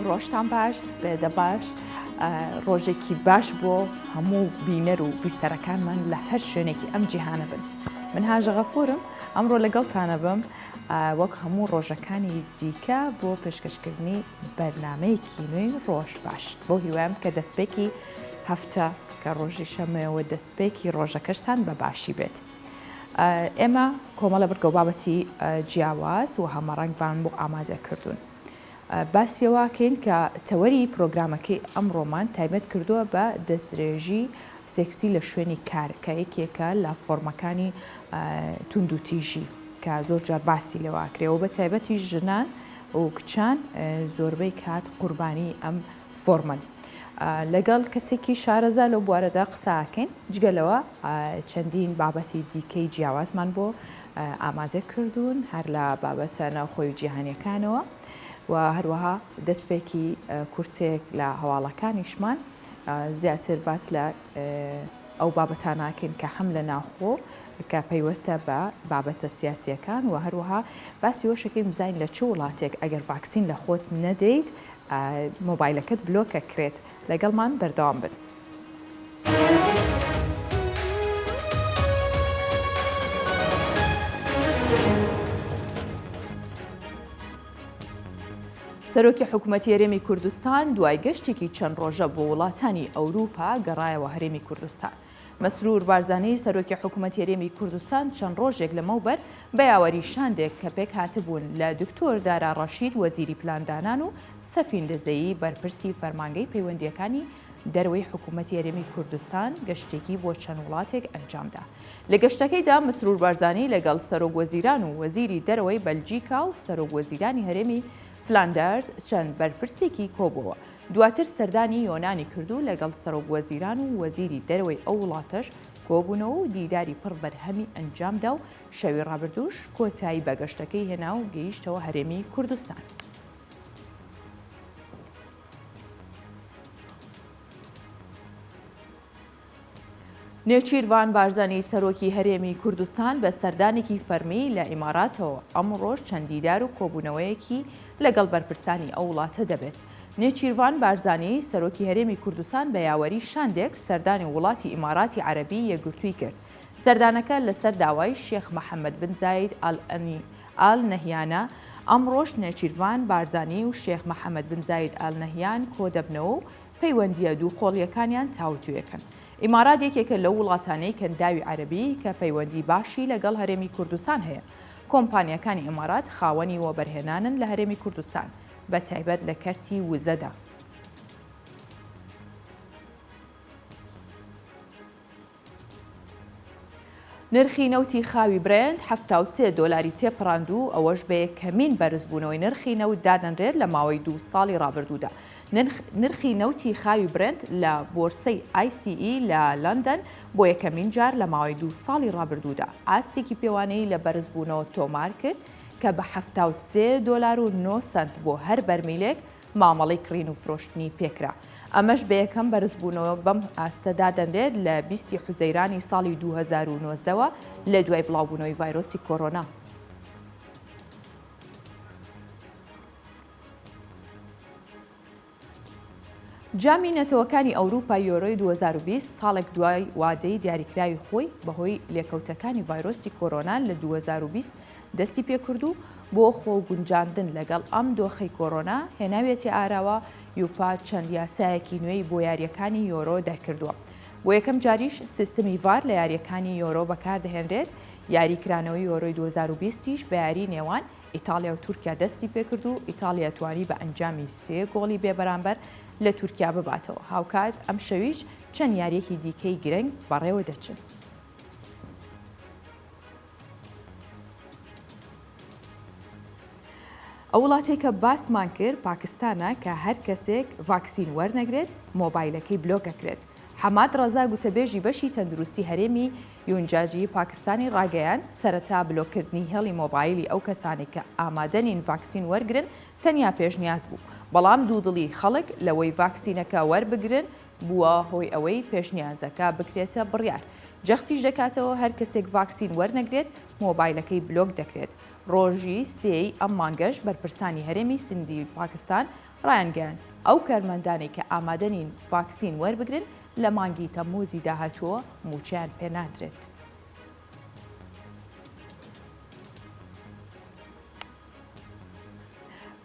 ڕۆژتان باش سپێدە باش ڕۆژێکی باش بۆ هەموو بینەر و بیستەرەکانمان لە هەر شوێنێکی ئەم جیهانە بن. من هاژە غەفوورم ئەمڕۆ لەگەڵتانە بم وەک هەموو ڕۆژەکانی دیکە بۆ پێشکەشکردنی بەرنامەیەکی نوێی ڕۆژ باش بۆ هیوایم کە دەستپێکی هەفتە کە ڕۆژی شەمەوە دەستپێکی ڕۆژەکەشتان بە باشی بێت. ئێمە کۆمەڵە بەرگە و بابەتی جیاواز و هەمەڕەنگبان بۆ ئامادە کردوون. باسیەوەکەین کە تەوەری پرۆگرامەکەی ئەمڕۆمان تایبەت کردووە بە دەستدرێژی سێکسی لە شوێنی کار کە یەکێکە لە فۆرمەکانی توند و تیژی کە زۆر جار باسی لەواکرێەوە بە تایبەتی ژنان و کچان زۆربەی کات قوربانی ئەم فۆرمەن. لەگەڵ کەسێکی شارەزا لەو بوارەدا قساکەین جگەلەوە چەندین بابەتی دیکەی جیاوازمان بۆ ئامادە کردوون هەر لە بابەتە ناوخۆی جیهانیەکانەوە و هەروەها دەستپێکی کورتێک لە هەواڵەکانیشمان زیاتر باس لە ئەو بابەتاناکەین کە هەم لە ناوخۆ کە پەیوەستە بە بابەتە سیاسیەکان و هەروەها باسی وەشەکەی بزانین لە چه وڵاتێک ئەگەر ڤاکسین لە خۆت نەدەیت مۆبایلەکەت بلۆکە کرێت لەگەڵمان بەردەوام بن. سەرۆکی حکوومەتی هەرێمی کوردستان دوای گەشتێکی چەند ڕۆژە بۆ وڵاتانی ئەوروپا گەڕایەوە هەرێمی کوردستان. مەسرور بارزانەی سەرۆکی حکوومەتی هەرێمی کوردستان چەند ڕۆژێک لەمەوبەر بە یاوەری شاندێک کە پێک هاتبوون لە دکتۆر دارا ڕەشید وەزیری پلاندانان و سەفین لەزەیی بەرپرسی فەرمانگەی پەیوەندیەکانی دەرەوەی حکوومەتی هەرێمی کوردستان گەشتێکی بۆ چەند وڵاتێک ئەنجامدا. لە گەشتەکەیدا مەسرور بارزانەی لەگەڵ سەرۆکوەزیران و وەزیری دەرەوەی بەلجیکا و سەرۆکوەزیرانی هەرێمی فلاندەرز چەند بەرپرسێکی کۆبووە. دواتر سەردانی یۆنانی کردو لەگەڵ سەرۆکوەزیران و وەزیری دەرەوەی ئەو وڵاتەش کۆبوونەوە و دیداری پڕ بەرهەمی ئەنجامدا و شەوی ڕابردووش کۆتایی بە گەشتەکەی هێنا و گەیشتەوە هەرێمی کوردستان. نێچیروان بارزانی سەرۆکی هەرێمی کوردستان بە سەردانێکی فەرمی لە ئیماراتەوە ئەمڕۆژ چەند دیدار و کۆبوونەوەیەکی لەگەڵ بەرپرسانی ئەو وڵاتە دەبێت. نێچیروان بارزانی سەرۆکی هەرێمی کوردستان بە یاوەری شاندێک سەردانی وڵاتی ئیماراتی عەرەبی یەکگرتووی کرد. سەردانەکە لەسەر داوای شێخ محەممەد بن زاید ئال نەهیانە ئەمڕۆژ نێچیروان بارزانی و شێخ محەممەد بن زاید ئال نەهیان کۆدەبنەوە و پەیوەندیە دوو قۆڵیەکانیان تاوتویەکەن. ئیمارات یەکێکە لەو وڵاتانەی کەنداوی عەرەبی کە پەیوەندی باشی لەگەڵ هەرێمی کوردستان هەیە. کۆمپانیەکانی ئیمارات خاوەنی وەبەرهێنانن لە هەرێمی کوردستان بە تایبەت لە کەرتی وزەدا. نرخی نەوتی خاوی برێند 73 دۆلاری تێپڕاندوو ئەوەش بە یەکەمین بەرزبوونەوەی نرخی نەوت دادەنرێت لە ماوەی 2 ساڵی ڕابردوودا. نرخی نەوتی خاوی برێند لە بۆرسەی ICE لە لەندەن بۆ یەکەمین جار لە ماوەی 2 ساڵی ڕابردوودا ئاستێکی پێوانەی لە بەرزبوونەوە تۆمار کرد کە بە 73 دۆلار و 9 سنت بۆ هەر بەرمیلێک مامەڵی کڕین و فرۆشتنی پێکرا. ئەمەش بە یەکەم بەرزبوونەوە بەم ئاستەدا دەنرێت لە 20 حوزەیرانی ساڵی 2019ەوە لە دوای بڵاوبوونەوەی ڤایرۆسی کۆڕۆنا. جامی نەتەوەکانی ئەوروپا یۆرۆی 2020 ساڵێک دوای وادەی دیاریکراوی خۆی بەهۆی لێکەوتەکانی ڤایرۆسی کۆڕۆنا لە 2020 دەستی پێکردو بۆ خۆگونجاندن لەگەڵ ئەم دۆخەی کۆڕۆنا هێناوێتی ئاراوە یوفا چەند یاسایەکی نوێی بۆ یاریەکانی یۆرۆ دەرکردووە. بۆ یەکەم جاریش سیستمی ڤار لە یاریەکانی یۆرۆ بەکاردەهێنرێت. یاریکرانەوەی یۆرۆی 2020ش بە یاری نێوان ئیتالیا و تورکیا دەستی پێکرد و ئیتالیا توانی بە ئەنجامی 3 گۆڵی بێبەرامبەر لە تورکیا بباتەوە. هاوکات ئەم شەویش چەند یاریەکی دیکەی گرنگ بەڕێوە دەچن. ئەو وڵاتێکە باسمان کرد پاکستانە کە هەر کەسێک ڤاکسین وەرنەگرێت مۆبایلەکەی بلۆکەکرێت. حەماد ڕەزا گوتەبێژی بەشی تەندروستی هەرێمی یونجاجی پاکستانی ڕاگەیان سەرەتا بلۆکردنی هێڵی مۆبایلی ئەو کەسانی کە ئامادەنین ڤاکسین وەرگرن تەنیا پێشنیاز بوو. بەڵام دوودڵی خەڵک لەوەی ڤاکسینەکە وەربگرن بووە هۆی ئەوەی پێشنیازەکە بکرێتە بڕیار. جەختیش دەکاتەوە هەر کەسێک ڤاکسین وەرنەگرێت مۆبایلەکەی بلۆک دەکرێت. ڕۆژی سێی ئەم مانگەش بەرپرسانی هەرێمی سندی پاکستان ڕایانگەیاند ئەو کارمەندانێک کە ئامادەنین ڤاکسین وەربگرن لە مانگی تەمموزی داهاتووە موچیان پێنادرێت.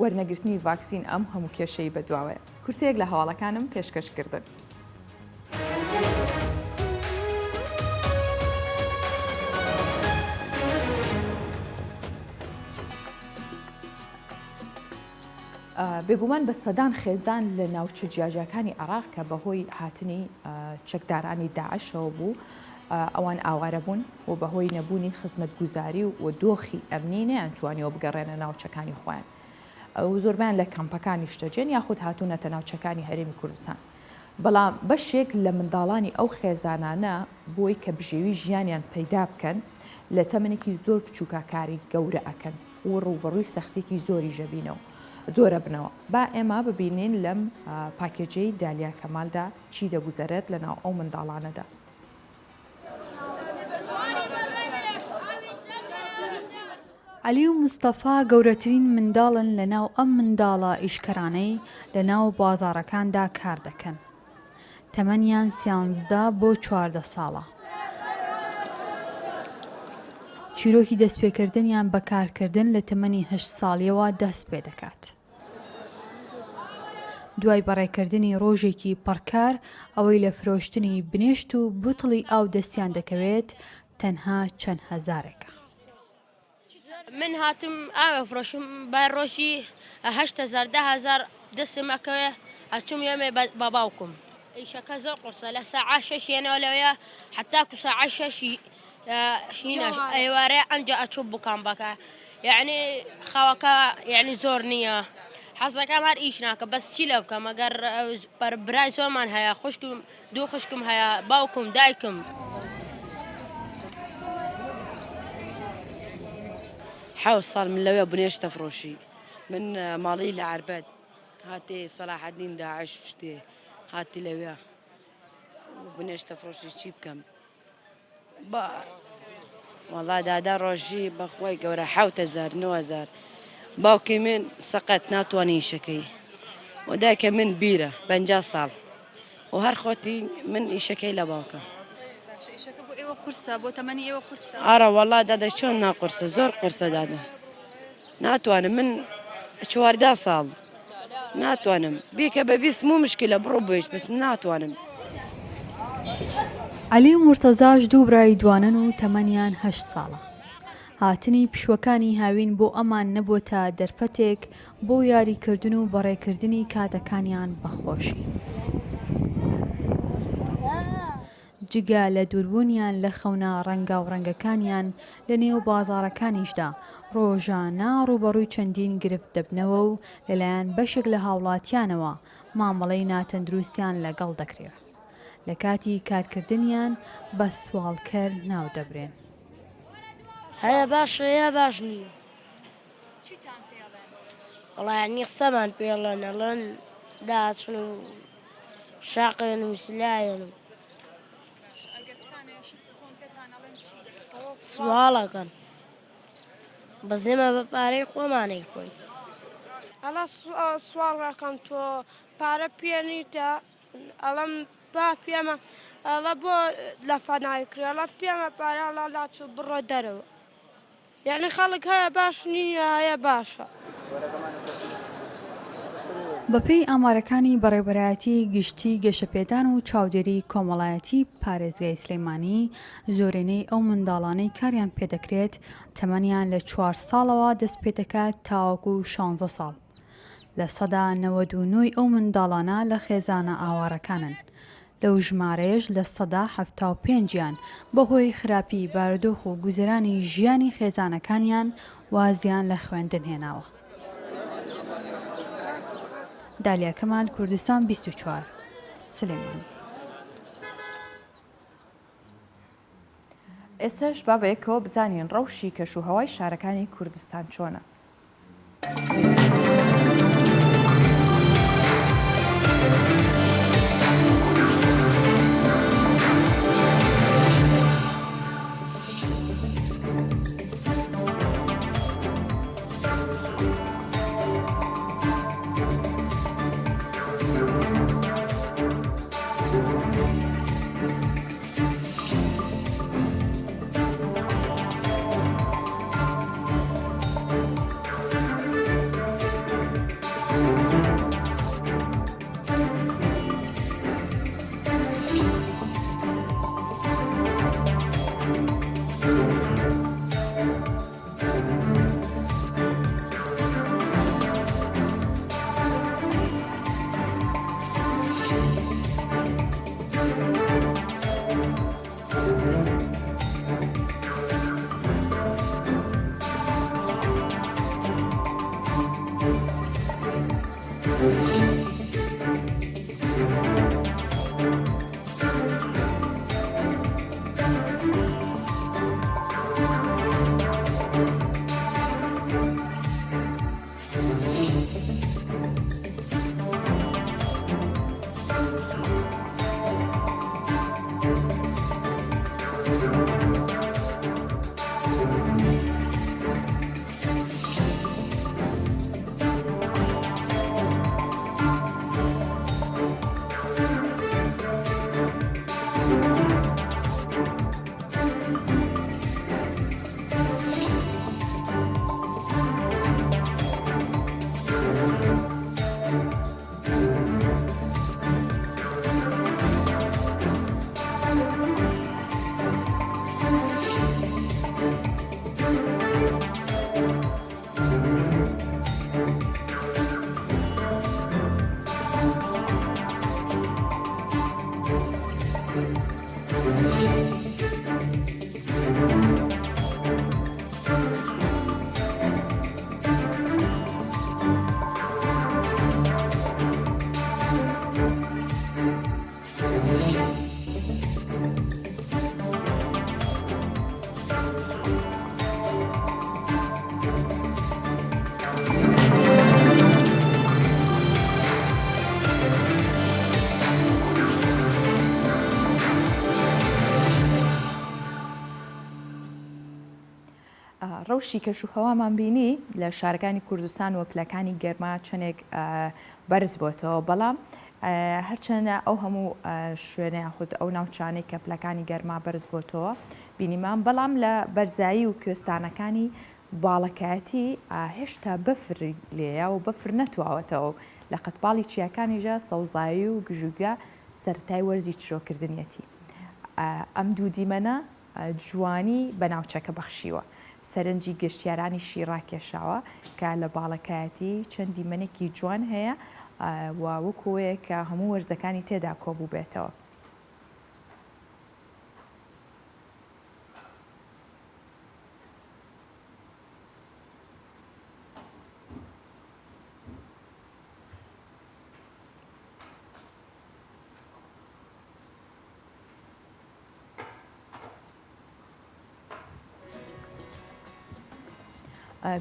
وەرنەگرتنی ڤاکسین ئەم هەموو کێشەی بەدواوەیە. کورتەیەک لە هەواڵەکانم پێشکەشکردن. بێگومان بە سەدان خێزان لە ناوچە جیاجەکانی عێراق کە بەهۆی هاتنی چەکدارانی داعشەوە بوو ئەوان ئاوارە بوون و بەهۆی نەبوونی خزمەتگوزاری و دۆخی ئەمنی نەیانتوانیەوە بگەڕێنە ناوچەکانی خۆیان. زۆربیان لە کەمپەکانی شتەجێن یاخود هاتوونەتە ناوچەکانی هەرێمی کوردستان. بەڵام بەشێک لە منداڵانی ئەو خێزانانە بۆی کە بژێوی ژیانیان پەیدا بکەن لە تەمەنێکی زۆر بچووکە کاری گەورە ئەکەن و ڕوبەڕووی سەختێکی زۆری ژەبینەوە. زۆرە بنەوە با ئێمە ببینین لەم پاکێجەی دالیا کەمالدا چی دەگوزارێت لەناو ئەو منداڵانەدا. عەلی و مستەفا گەورەترین منداڵن لەناو ئەم منداڵە ئیشکەرانەی لەناو بازاڕەکاندا کار دەکەن. تەمەنیان 13 بۆ 14 ساڵە. چیرۆکی دەستپێکردنیان بەکارکردن لە تەمەنی 8 ساڵیەوە دەست پێ دەکات. دوای بەڕێکردنی ڕۆژێکی پڕکار ئەوەی لە فرۆشتنی بنێشت و بوتڵی ئاو دەستیان دەکەوێت تەنها چەند هەزارێکە. من هاتم ئاوە فرۆشم با ڕۆژی 8,000 10,000 دەستم ئەکەوێ ئەچوم یێمێ بە باوکم. ئیشەکە زۆر قورسە لە ساعە 6 یێنەوە لەوەیە حتاکو ساعە 6 شینەش ئەیوارەیە ئەنجا ئەچوو بکەم بەکە. یعنی خەوەکە یعنی زۆر نییە. حەزەکەم هەر ئیش ناکە بەس چی لە بکەم ئەگەر برای زۆرمان هەیە خوشکم دوو خوشکم هەیە باوکم دایکم. 7 ساڵ من لەوێ بنێشتە فرۆشی. من ماڵی لە عەربەد هاتێ سەلاحەدین داعش شتێ هاتی لەوێ بنێشتە فرۆشی چی بکەم. وەڵا دادا ڕۆژی بەخوای گەورە 7,000 9,000 باوکی من سەقەت ناتوانێ ئیشەکەی و دایکە من بیرە 50 ساڵ و هەر خۆتی من ئیشەکەی لە باوکە. ئارە وەڵا دادا چۆن ناقورسە زۆر قورسە دادا ناتوانم من 14 ساڵ ناتوانم بیکە بە بیست مو مشکلە بڕۆ بێش بەس ناتوانم. عەلی و مورتەزاش دوو برای دوانن و تەمەنیان 8 ساڵە. هاتنی پشوەکانی هاوین بۆ ئەمان نەبووە دەرفەتێک بۆ یاریکردن و بەڕێکردنی کاتەکانیان بەخۆشی. جگە لە دووربوونیان لە خەونە ڕەنگە و ڕەنگەکانیان لە نێو بازاڕەکانیشدا ڕۆژانە ڕوبەڕووی چەندین گرفت دەبنەوە و لەلایەن بەشێک لە هاوڵاتیانەوە مامەڵەی ناتەندروستیان لەگەڵ دەکرێت. لە کاتی کارکردنیان بە سوالکەر ناو دەبرێن. هەیە باشە یا باش نییە. وەڵایانی قسەمان پێڵێن ئەڵێن داچن و شاقێن و سلایەن و سواڵەکەن بەزێمە بە پارەی خۆمانەی خۆی. ئەڵە سواڵەکەم تۆ پارە پێنیتە ئەڵەم با پێمە ئەڵە بۆ لە فەنایکرێ ئەڵە پێمە پارە ئەڵە لاچوو بڕۆ دەرەوە. یعنی خەڵک هەیە باش نییە هەیە باشە. بەپێی ئامارەکانی بەڕێوەبەرایەتی گشتی گەشەپێدان و چاودێری کۆمەڵایەتی پارێزگای سلەیمانی زۆرینەی ئەو منداڵانەی کاریان پێدەکرێت تەمەنیان لە 4 ساڵەوە دەست پێ دەکات تاوەکو 16 ساڵ. لە سەدا 99 ئەو منداڵانە لە خێزانە ئاوارەکانن. لەو ژمارەیەش لە سەدا 75یان بەهۆی خراپی بارودۆخ و گوزەرانی ژیانی خێزانەکانیان وازیان لە خوێندن هێناوە. دالیا کەمال کوردستان 24 سلێمانی. ئێستاش بابەیەکەوە بزانین ڕەوشی کەشوهەوای شارەکانی کوردستان چۆنە. ڕەوشی کەشوهەوامان بینی لە شارەکانی کوردستان و پلەکانی گەرما چەندێک بەرز بۆتەوە، بەڵام هەرچەندە ئەو هەموو شوێنە خود ئەو ناوچانەی کە پلەکانی گەرما بەرز بۆتەوە بینیمان، بەڵام لە بەرزایی و کوێستانەکانی باڵەکایەتی هێشتا بەفر لێیە و بەفر نەتواوەتەوە. لە قەتباڵی چیاکانیژە سەوزایی و گژوگە سەرەتای وەرزی چرۆکردنیەتی. ئەم دوو دیمەنە جوانی بە ناوچەکە بەخشیوە. سەرنجی گەشتیارانیشی ڕاکێشاوە کە لە باڵەکایەتی چەند دیمەنێکی جوان هەیە و وەکوەیە کە هەموو وەرزەکانی تێدا کۆبوو بێتەوە.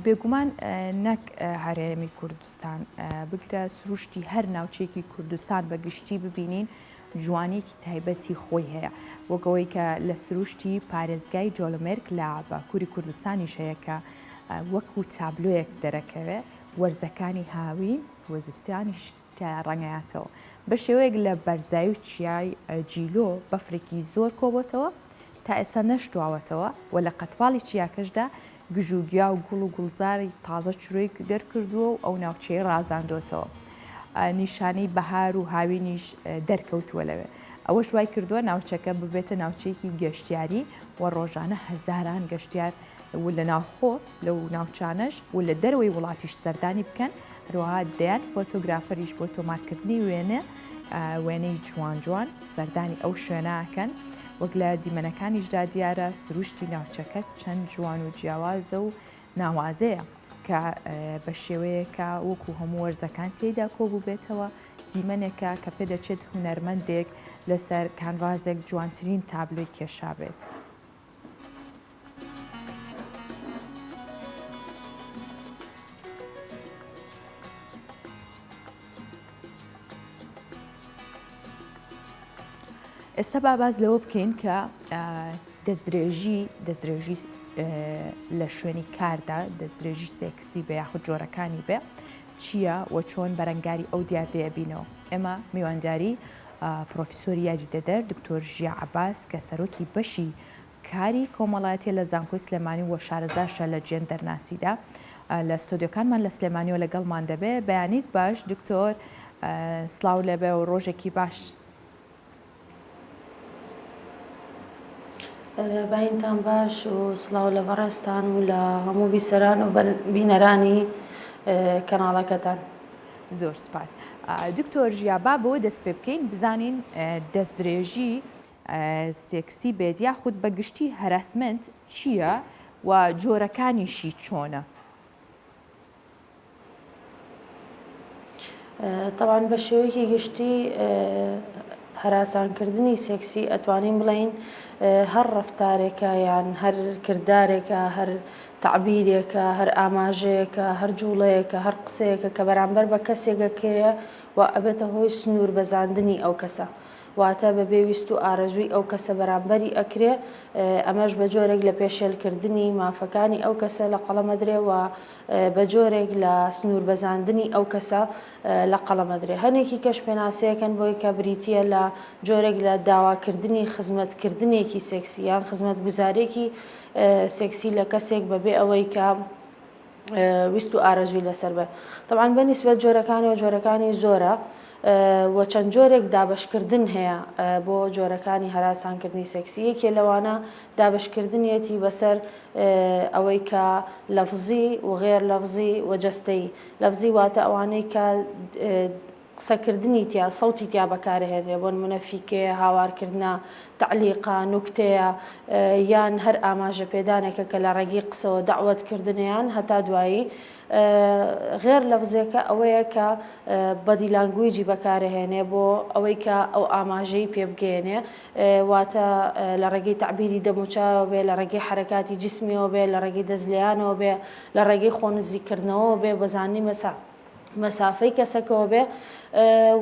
بێگومان نەک هەرێمی کوردستان بگرە سروشتی هەر ناوچێکی کوردستان بە گشتی ببینین جوانێکی تایبەتی خۆی هەیە، وەکەوەی کە لە سروشتی پارێزگای جۆڵمێرگ لە باکووری کوردستانیش هەیە کە وەکو تابلۆیەک دەرەکەوێت وەرزەکانی هاوین وەزستانیش ڕەنگایەتەوە. بە شێوەیەک لە بەرزایی و چیای جیلۆ بەفرێکی زۆر کۆبۆتەوە تا ئێستا نەشتواوەتەوە و لە قەتباڵی چیاکەشدا گژوگیا و گوڵ و گوڵزاری تازە چروی دەرکردووە و ئەو ناوچەی ڕازاندۆتەوە. نیشانەی بەهار و هاوینیش دەرکەوتووە لەوێ. ئەوەش وای کردووە ناوچەکە ببێتە ناوچەیەکی گەشتیاری و ڕۆژانە هەزاران گەشتیار لە ناوخۆ لەو ناوچانەش و لە دەروەی وڵاتیش سەردانی بکەن، هەروەها دەیان فۆتۆگرافەریش بۆ تۆمارکردنی وێنەی جوان جوان سەردانی ئەو شوێنەکەن. وەک لە دیمەنەکانیشدا دیارە سروشتی ناوچەکە چەند جوان و جیاوازە و ناوازەیە کە بە شێوەیەکە وەکو هەموو وەرزەکان تێیدا کۆبوو بێتەوە دیمەنێکە کە پێدەچێت هونەرمەندێک لەسەر کانڤازێک جوانترین تابلۆی کێشا بێت. ئێستا باز لەوە بکەین کە دەستدرێژی لە شوێنی کاردا دەستدرێژی سێکسی بە یاخود جۆرەکانی بێ چییە و چۆن بەرەنگاری ئەو دیاردەیە بینەوە. ئێمە میوانداری پرۆفیسۆری یاریدەدەر دکتۆر ژیا عەباس کە سەرۆکی بەشی کاری کۆمەڵایەتیە لە زانکۆی سلێمانی و شارەزاشە لە جێندەرناسیدا لە ستۆدیۆکانمان لە سلێمانی و لەگەڵمان دەبێ. بەیانیت باش دکتۆر، سڵاو لەبێ و ڕۆژێکی باش. باینتان باش و سڵاو لە بەڕێستان و لە هەموو بیسەران و بینەرانی کەناڵەکەتان. زۆر سپاس. دکتۆر ژیا با بۆ دەست پێ بکەین بزانین دەستدرێژی سێکسی بێت یاخود بەگشتی هەراسمنت چییە و جۆرەکانیشی چۆنە؟ طبعا بە شێوەیەکی گشتی هەراسانکردنی سێکسی ئەتوانین بڵین هەر ڕەفتارێکە یان هەر کردارێکە هەر تعبیرێکە هەر ئاماژەیەکە هەر جوڵەیەکە هەر قسەیەکە کە بەرامبەر بە کەسێکەکەیە و ئەبێتە هۆی سنوور بەزاندنی ئەو کەسە واتە بە بێویست و ئارەزووی ئەو کەسە بەرامبەری ئەکرێ ئەمەش بە جۆرێک لە پێشێلکردنی مافەکانی ئەو کەسە لە قەڵەمەدرێەوە بە جۆرێک لە سنوور بەزاندنی ئەو کەسە لە قەڵەمەدرێ هەنێکی کەش پێناسەیەکەن بۆی کە بریتە لە جۆرێک لە داواکردنی خزمەتکردنێکی سێکسییان خزمەت گوزارێکی سێکسی لە کەسێک بەبێ ئەوەی کە ویست و ئارەزووی لەسەر بە طبعاً بەنسبەت جۆرەکانی و جۆرەکانی زۆرە وە چەند جۆرێک دابشکردن هەیە بۆ جۆرەکانی هەراسانکردنی سێکسی یەکێ لەوانە دابشکردنیەتی بەسەر ئەوەی کە لەفزی و غێر لەفزی و جەستەی لەفزی واتە ئەوانەی کە قسەکردنی تیا سەوتی تیا بەکارهێنێ بۆ نمونە فیکەیە هاوارکردنە تعلیقا نوکتەیە یان هەر ئاماژە پێدانێکە کە لە ڕێگی قسەوە داوەتکردنیان هەتا دوایی غێر لەفزێکە ئەوەیە کە بەدی لانگویجی بەکارهێنێ بۆ ئەوەی کە ئەو ئاماژەی پێبگەێنێ واتە لە ڕێگەی تعبیری دەموچاوە بێ لە ڕێگەی حرەکاتی جسمیەوە بێ لە ڕێگەی دەستلیانەوە بێ لە ڕێگەی خۆنزیکردنەوە بێ بەزانانی مەسافەی کەسەکەەوە بێ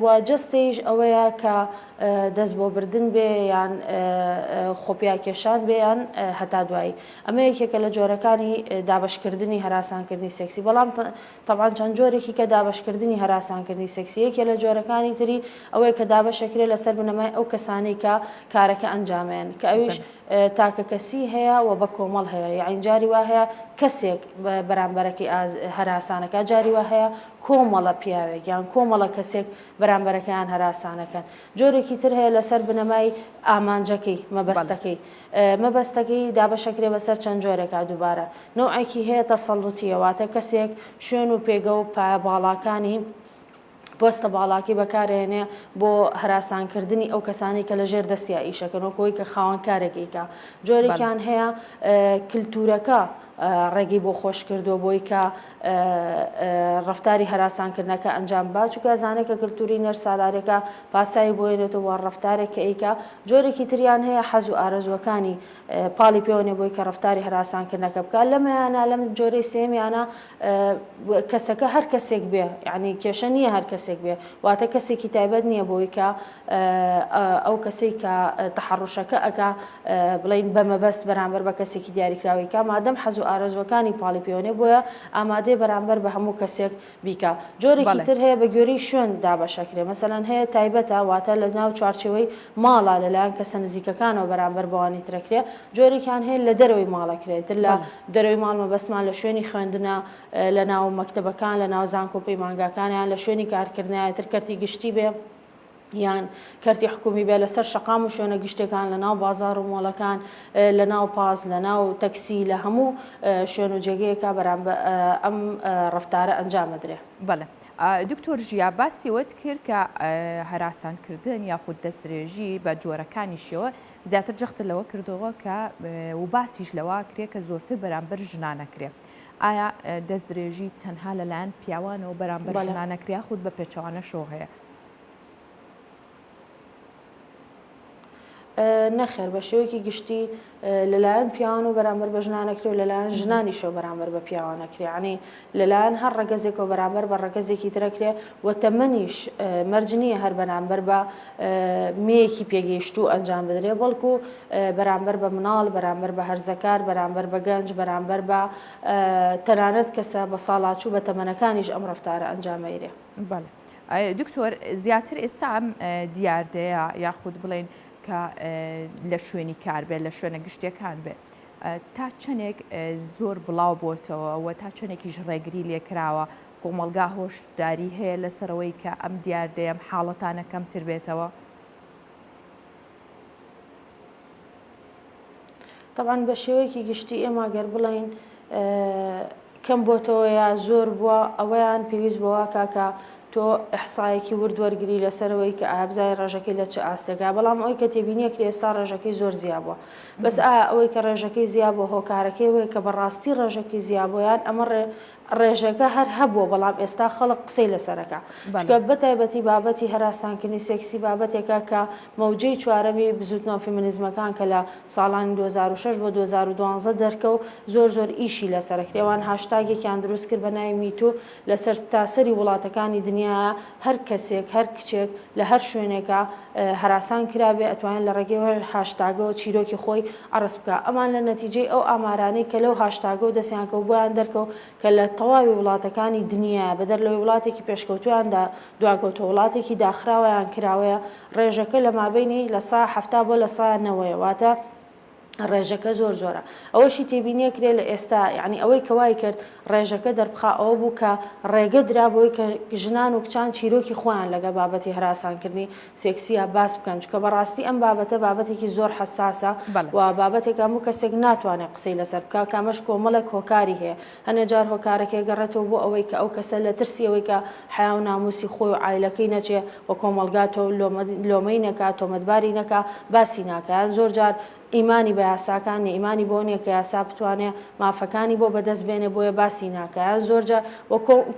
و جستیش ئەوەیە کە دەست بۆ بردن بێ یان خۆپیاکێشان بێیان هەتا دوایی ئەمە یەکێکە لە جۆرەکانی دابشکردنی هەراسانکردنی سێکسی بەڵام طبعاً چەند جۆرێکی کە دابشکردنی هەراسانکردنی سێکسی یەکێ لە جۆرەکانی تری ئەوەیە کە دابشەکرێت لەسەر بنەمای ئەو کەسانەی کە کارەکە ئەنجامێن کە ئەویش تاکە کەسی هەیە و بە کۆمەڵ هەیە یاعین جاری وا هەیە کەسێک بەرامبەرەکەی هەراسانەکە جاری وا هەیە کۆمەڵە پیاوێک یان کۆمەڵە کەسێک بەرامبەرەکەیان هەراسانەکەن جۆرێکی تر هەیە لەسەر بنەمای ئامانجەکەی مەبەستەکەی دابەشەکرێ بەسەر چەند جۆرێکا دووبارە نوعێکی هەیە تەسەڵوتیە واتە کەسێک شوێن و پێگە و باڵاکانی پۆستە باڵاکی بەکارێنێ بۆ هەراسانکردنی ئەو کەسانی کە لە ژێر دەستیا ئیشەکەن وەکەوەی کە خاوەنکارێکیکە جۆرێکیان هەیە کللتورەکە ڕێگەی بۆ خۆش کردو بۆی کە ڕفتاری هەراسانکردنەکە ئەنجام با چونکە زانێت کە کللتوری نەر سالارێکە پاسایی بۆێنێتەوە ڕفتارێک کە ئەیکە جۆرێکی تریان هەیە حەز و ئارەزوەکانی پاڵی پێوەنێ بۆی کە ڕفتاری هەراسانکردنەکە بکات لەمەیانە لەم جۆرەی سێمیانە کەسەکە هەر کەسێک بێ یعنی کێشە نییە هەر کەسێک بێ واتە کەسێکی تایبەت نییە بۆی کە ئەو کەسێک کە تەحەڕوشەکە ئەکا بڵین بەمەبەست بەرامبەر بە کەسێکی دیاریکراویکە مادەم حەز و ئارەزوەکانی پاڵی پێوەنێ بۆیە ئامادەی بەرامبەر بە هەموو کەسێک بیکە جۆرێکی تر هەیە بە گوێرەی شوێن دابەشەکرێ مەسەلاً هەیە تایبەتە واتە لە ناو چوارچێوەی ماڵا لەلایەن کەسە نزیکەکانەوە بەرامبەر بەوانی ترەکرێ جۆرێکیان هەیە لە دەرەوەی ماڵەکرێت لە دەرەوەی ماڵ مەبەستمان لە شوێنی خوێندنە لە ناو مەکتەبەکان لە ناو زانکۆ پەیمانگاکانیان لە شوێنی کارکردنایە تر کەرتی گشتی بێ یان کەرتی حکومی بێ لەسەر شەقام و شوێنە گشتەکان لە ناو بازار و مۆڵەکان لە ناو پاس لە ناو تەکسی لە هەموو شوێن و جێگەیەکە بەرامبەر ئەم ڕفتارە ئەنجامەدرێ. بەڵێ دکتۆر ژیا باسی وت کرد کە هەراسانکردن یاخود دەستدرێژی بە جۆرەکانیشەوە زیاتر جەختە لەوە کردەوە کە و باسیش لەوە کرێ کە زۆرتر بەرامبەر ژنانەکرێ ئایا دەستدرێژی تەنها لەلایەن پیاوانەوە بەرامبەر ژنانەکرێ خود بە پێچەوانە شۆ هەیە؟ نەخێر بە شێوەیەکی گشتی لەلایەن پیاوان و بەرامبەر بە ژنانەکرێ و لەلایەن ژنانیشەوە بەرامبەر بە پیاوانەکرێ عنی لەلایەن هەر ڕەگەزێکەوە بەرامبەر بە ڕەگەزێکی ترەکرێ و تەمەنیش مەرج نییە هەر بەرامبەر بە مێیەکی پێگەیشتوو ئەنجام بدرێ بەڵکو بەرامبەر بە مناڵ بەرامبەر بە هەرزەکار بەرامبەر بە گەنج بەرامبەر بە تەنانەت کەسە بە ساڵاچوو بە تەمەنەکانیش ئەم ڕەفتارە ئەنجامەیرێ. بەڵێ دکتۆر زیاتر ئێستا ئەم دیاردەیە یاخود بڵێن کە لە شوێنی کار بێت لە شوێنە گشتەکان بێت تا چەندێک زۆر بڵاو بۆتەوە و تا چەندێکیش ڕێگری لێکراوە کۆمەلگا هۆشداری هەیە لەسەرەوەی کە ئەم دیاردەیە ئەم حاڵەتانە کەمتر بێتەوە؟ طبعاً بە شێوەیەکی گشتی ئێمە گەر بڵین کەم بۆتەوە یا زۆر بووە ئەوەیان پێویست بەوە کاکە تۆ ئەحسایەکی وردوەرگری لەسەرەوەی کە ئابزای ڕێژەکەی لە چه ئاستێکا بەڵام ئەوەی کە تێبینیەکری ئێستا ڕێژەکەی زۆر زیابووە بەس ئەوەی کە ڕێژەکەی زیابووە هۆکارەکەی وەیە کە بەڕاستی ڕێژەکەی زیابۆیان ئەمە ڕێژەکە هەر هەبووە بەڵام ئێستا خەڵک قسەی لەسەرەکە چکە بەتایبەتی بابەتی هەراسانکردنی سێکسی بابەتێکە کە مەوجەی چوارەمی بزوتنەوە فیمینیزمەکان کە لە ساڵانی 2006 بۆ 2012 دەرکەوت زۆر ئیشی لەسەرکرێوان هاشتاگێکیان دروست کرد بە ناوی میتو لەسەر تاسەری وڵاتەکانی دنیا هەر کەسێک هەر کچێک لە هەر شوێنێکە هەراسان کرابێ ئەتوانێت لە ڕێگەی هاشتاگەوە چیرۆکی خۆی ئەڕست بکە ئەمان لە نەتیجەی ئەو ئامارانەی کە لەو هاشتاگە و دەستیانکەوت بۆیان دەرکەوت کە لە تەواوی وڵاتەکانی دنیا بەدەر لەوەی وڵاتێکی پێشکەوتویاندا دواکەوتە وڵاتێکی داخراوەیان کراوەیە ڕێژەکە لە مابینی لە سا 70 بۆ لە سا 90 واتە ڕێژەکە زۆرە ئەوەشی تێبینیە کرێ لە ئێستا یعنی ئەوەی کەوای کرد ڕێژەکە دەربخا ئەوە بوو کە ڕێگە درا بۆی کە ژنان و کچان چیرۆکی خۆیان لەگە بابەتی هەراسانکردنی سێکسیە باس بکەن چکە بەڕاستی ئەم بابەتە بابەتێکی زۆر حساسە و بابەتێک هەموو کەسێک ناتوانێت قسەی لەسەر بکە کامەش کۆمەڵێک هۆکاری هەیە هەنێ جار هۆکارەکەی گەڕێتەوە بۆ ئەوەی کە ئەو کەسە لە ترسی ئەوەی کە حیا و ناموسی خۆی و عایلەکەی نەچێ بە کۆمەلگاتەوە لۆمەی نەکات تۆمەتباری نەکات باسی ناکەیان زۆر جار ئیمانی بە یاساکانی ئیمانی بۆ نییە کە یاسا بتوانێت مافەکانی بۆ بەدەست بێنێ بۆیە باسی ناکەیان زۆرجار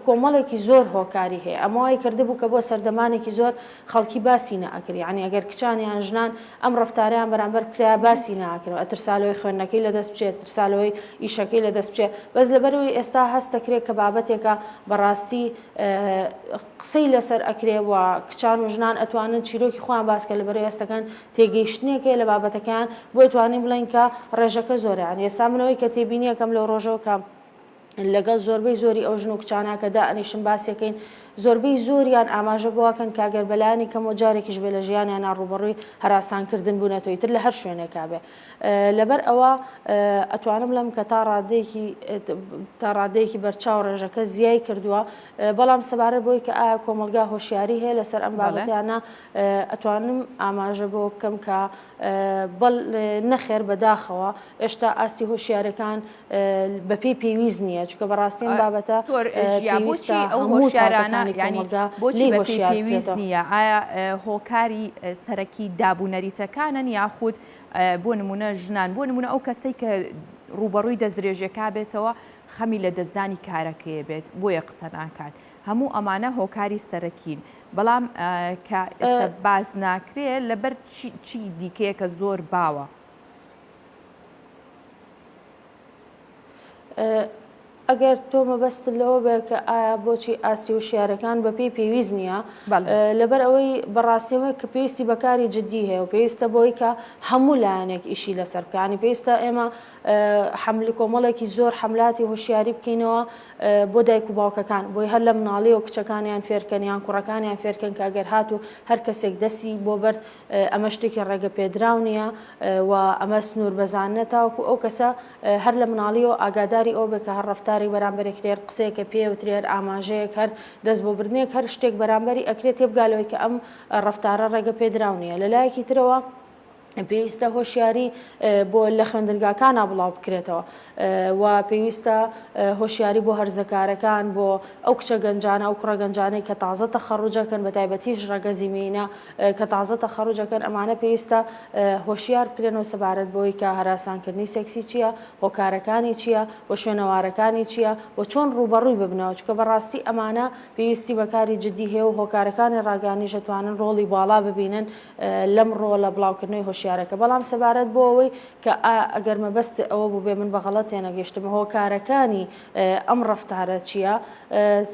کۆمەڵێکی زۆر هۆکاری هەیە ئەمەوای کردبوو کە بۆ سەردەمانێکی زۆر خەڵکی باسی ناکردی ینی ئەگەر کچانیان ژنان ئەم ڕفتاریان بەرامبەر کرا باسی ناکرێت ئەترسالەوەی خوێندنەکەی لەدەست بچێت ترسالەوەی ئیشەکەی لەدەست بچێت بەس لەبەرەوەی ئێستا هەست دەکرێت کە بابەتێکە بەڕاستی قسەی لەسەر ئەکرێەوە کچان و ژنان ئەتوانن چیرۆکی خۆیان باسکە لەبەرەوەی ئێستەکان تێگەیشتنێکی لە بابەتەکان بۆ توانین بڵین کە ڕێژەکە زۆریان ئێستا منەوەی کە تێبینیەکەم لەو ڕۆژەوە کە لەگەڵ زۆربەی زۆری ئەو ژن و کچانە کە دائنیشن باسیەکەین زۆربەی زۆریان ئاماژە بۆکەن کاگەر بەلایانی کەم و جارێکیش بێ لە ژیانیان ڕوبەڕووی هەراسانکردن بوونەتەوەی تر لە هەر شوێنێکا بێ لەبەر ئەوە ئەتوانم لەم کە تا ڕادەیەکی بەرچاو ڕێژەکە زیای کردووە بەڵام سەبارەت بۆی کە ئایا کۆمەلگا هۆشیاری هەیە لەسەر ئەم بابەتیانە ئەتوانم ئاماژە بۆ بکەم کە نەخێر بەداخەوە ئێشتا ئاستی هۆشیارەکان بەپێی پێویست نییە چکە بەڕاستیان بابەتە ژیابووچی ئەو هۆشیارانە ینی بۆچی بەپێی پێویست نییە ئایا هۆکاری سەرەکی دابوونەریتەکانن یاخود بۆ نمونە ژنان بۆ نمونە ئەو کەسەی کە ڕوبەڕووی دەستدرێژەکە بێتەوە خەمی لە دەستدانی کارەکەیە بێت بۆیە قسە ناکات هەموو ئەمانە هۆکاری سەرەکین بەڵام کە ئێستا باز ناکرێت لەبەر چی دیکەیە کە زۆر باوە ئەگەر تۆ مەبەستت لەوە بێ کە ئایا بۆچی ئاسی و شیارەکان بەپێی پێویست نییە لەبەر ئەوەی بەڕاستیەوەی کە پێویستی بەکاری جددی هەیە و پێویستە بۆی کە هەموو لایەنێک ئیشی لەسەر بکانی پێویستە ئێمە حملی کۆمەڵێکی زۆر حملاتی هۆشیاری بکەینەوە بۆ دایک و باوکەکان بۆی هەر لە مناڵی و کچەکانیان فێرکەنیان کوڕەکانیان فێرکەن کە ئەگەر هات و هەر کەسێک دەستی بۆ بەرد ئەمە شتێکی ڕێگە پێدراو نییە و ئەمە سنوور بەزانە تاوەکو ئەو کەسە هەر لە مناڵی و ئاگاداری ئەو بێ کە هەر ڕفتاری بەرامبەرێکرێر قسەیەکە پێوترێر ئاماژەیەک هەر دەست بۆ بردنێک هەر شتێک بەرامبەری ئەکرێت تێبگالەوەی کە ئەم ڕفتارە ڕێگە پێدراو نییە لەلایەکی ترەوە پێویستە هۆشیاری بۆ لە خوێندنگاکانە بڵاو بکرێتەوە و پێویستە هۆشیاری بۆ هەرزەکارەکان بۆ ئەو کچە گەنجانە ئەو کوڕە گەنجانەی کە تازە تەخەڕوجەکەن بە تایبەتیش ڕێگە زیمینە کە تازە تەخەڕوجەکەن ئەمانە پێویستە هۆشیار بکرێنەوە سەبارەت بۆی کە هەراسانکردنی سێکسی چییە هۆکارەکانی چییە بۆ شوێنەوارەکانی چییە بۆ چۆن ڕوبەڕووی ببنەوە چکە بەڕاستی ئەمانە پێویستی بەکاری جددی هەیە و هۆکارەکانی ڕاگەانیش دەتوانن ڕۆڵی باڵا ببینن لەم ڕۆڵە بڵاوکردنەوەی هۆشیارەکە بەڵام سەبارەت بۆ ئەوەی کە ئەگەر مەبەست ئەوە بوو بێ من بەغەڵەت تێنەگەیشتم هۆکارەکانی ئەم ڕفتارە چییە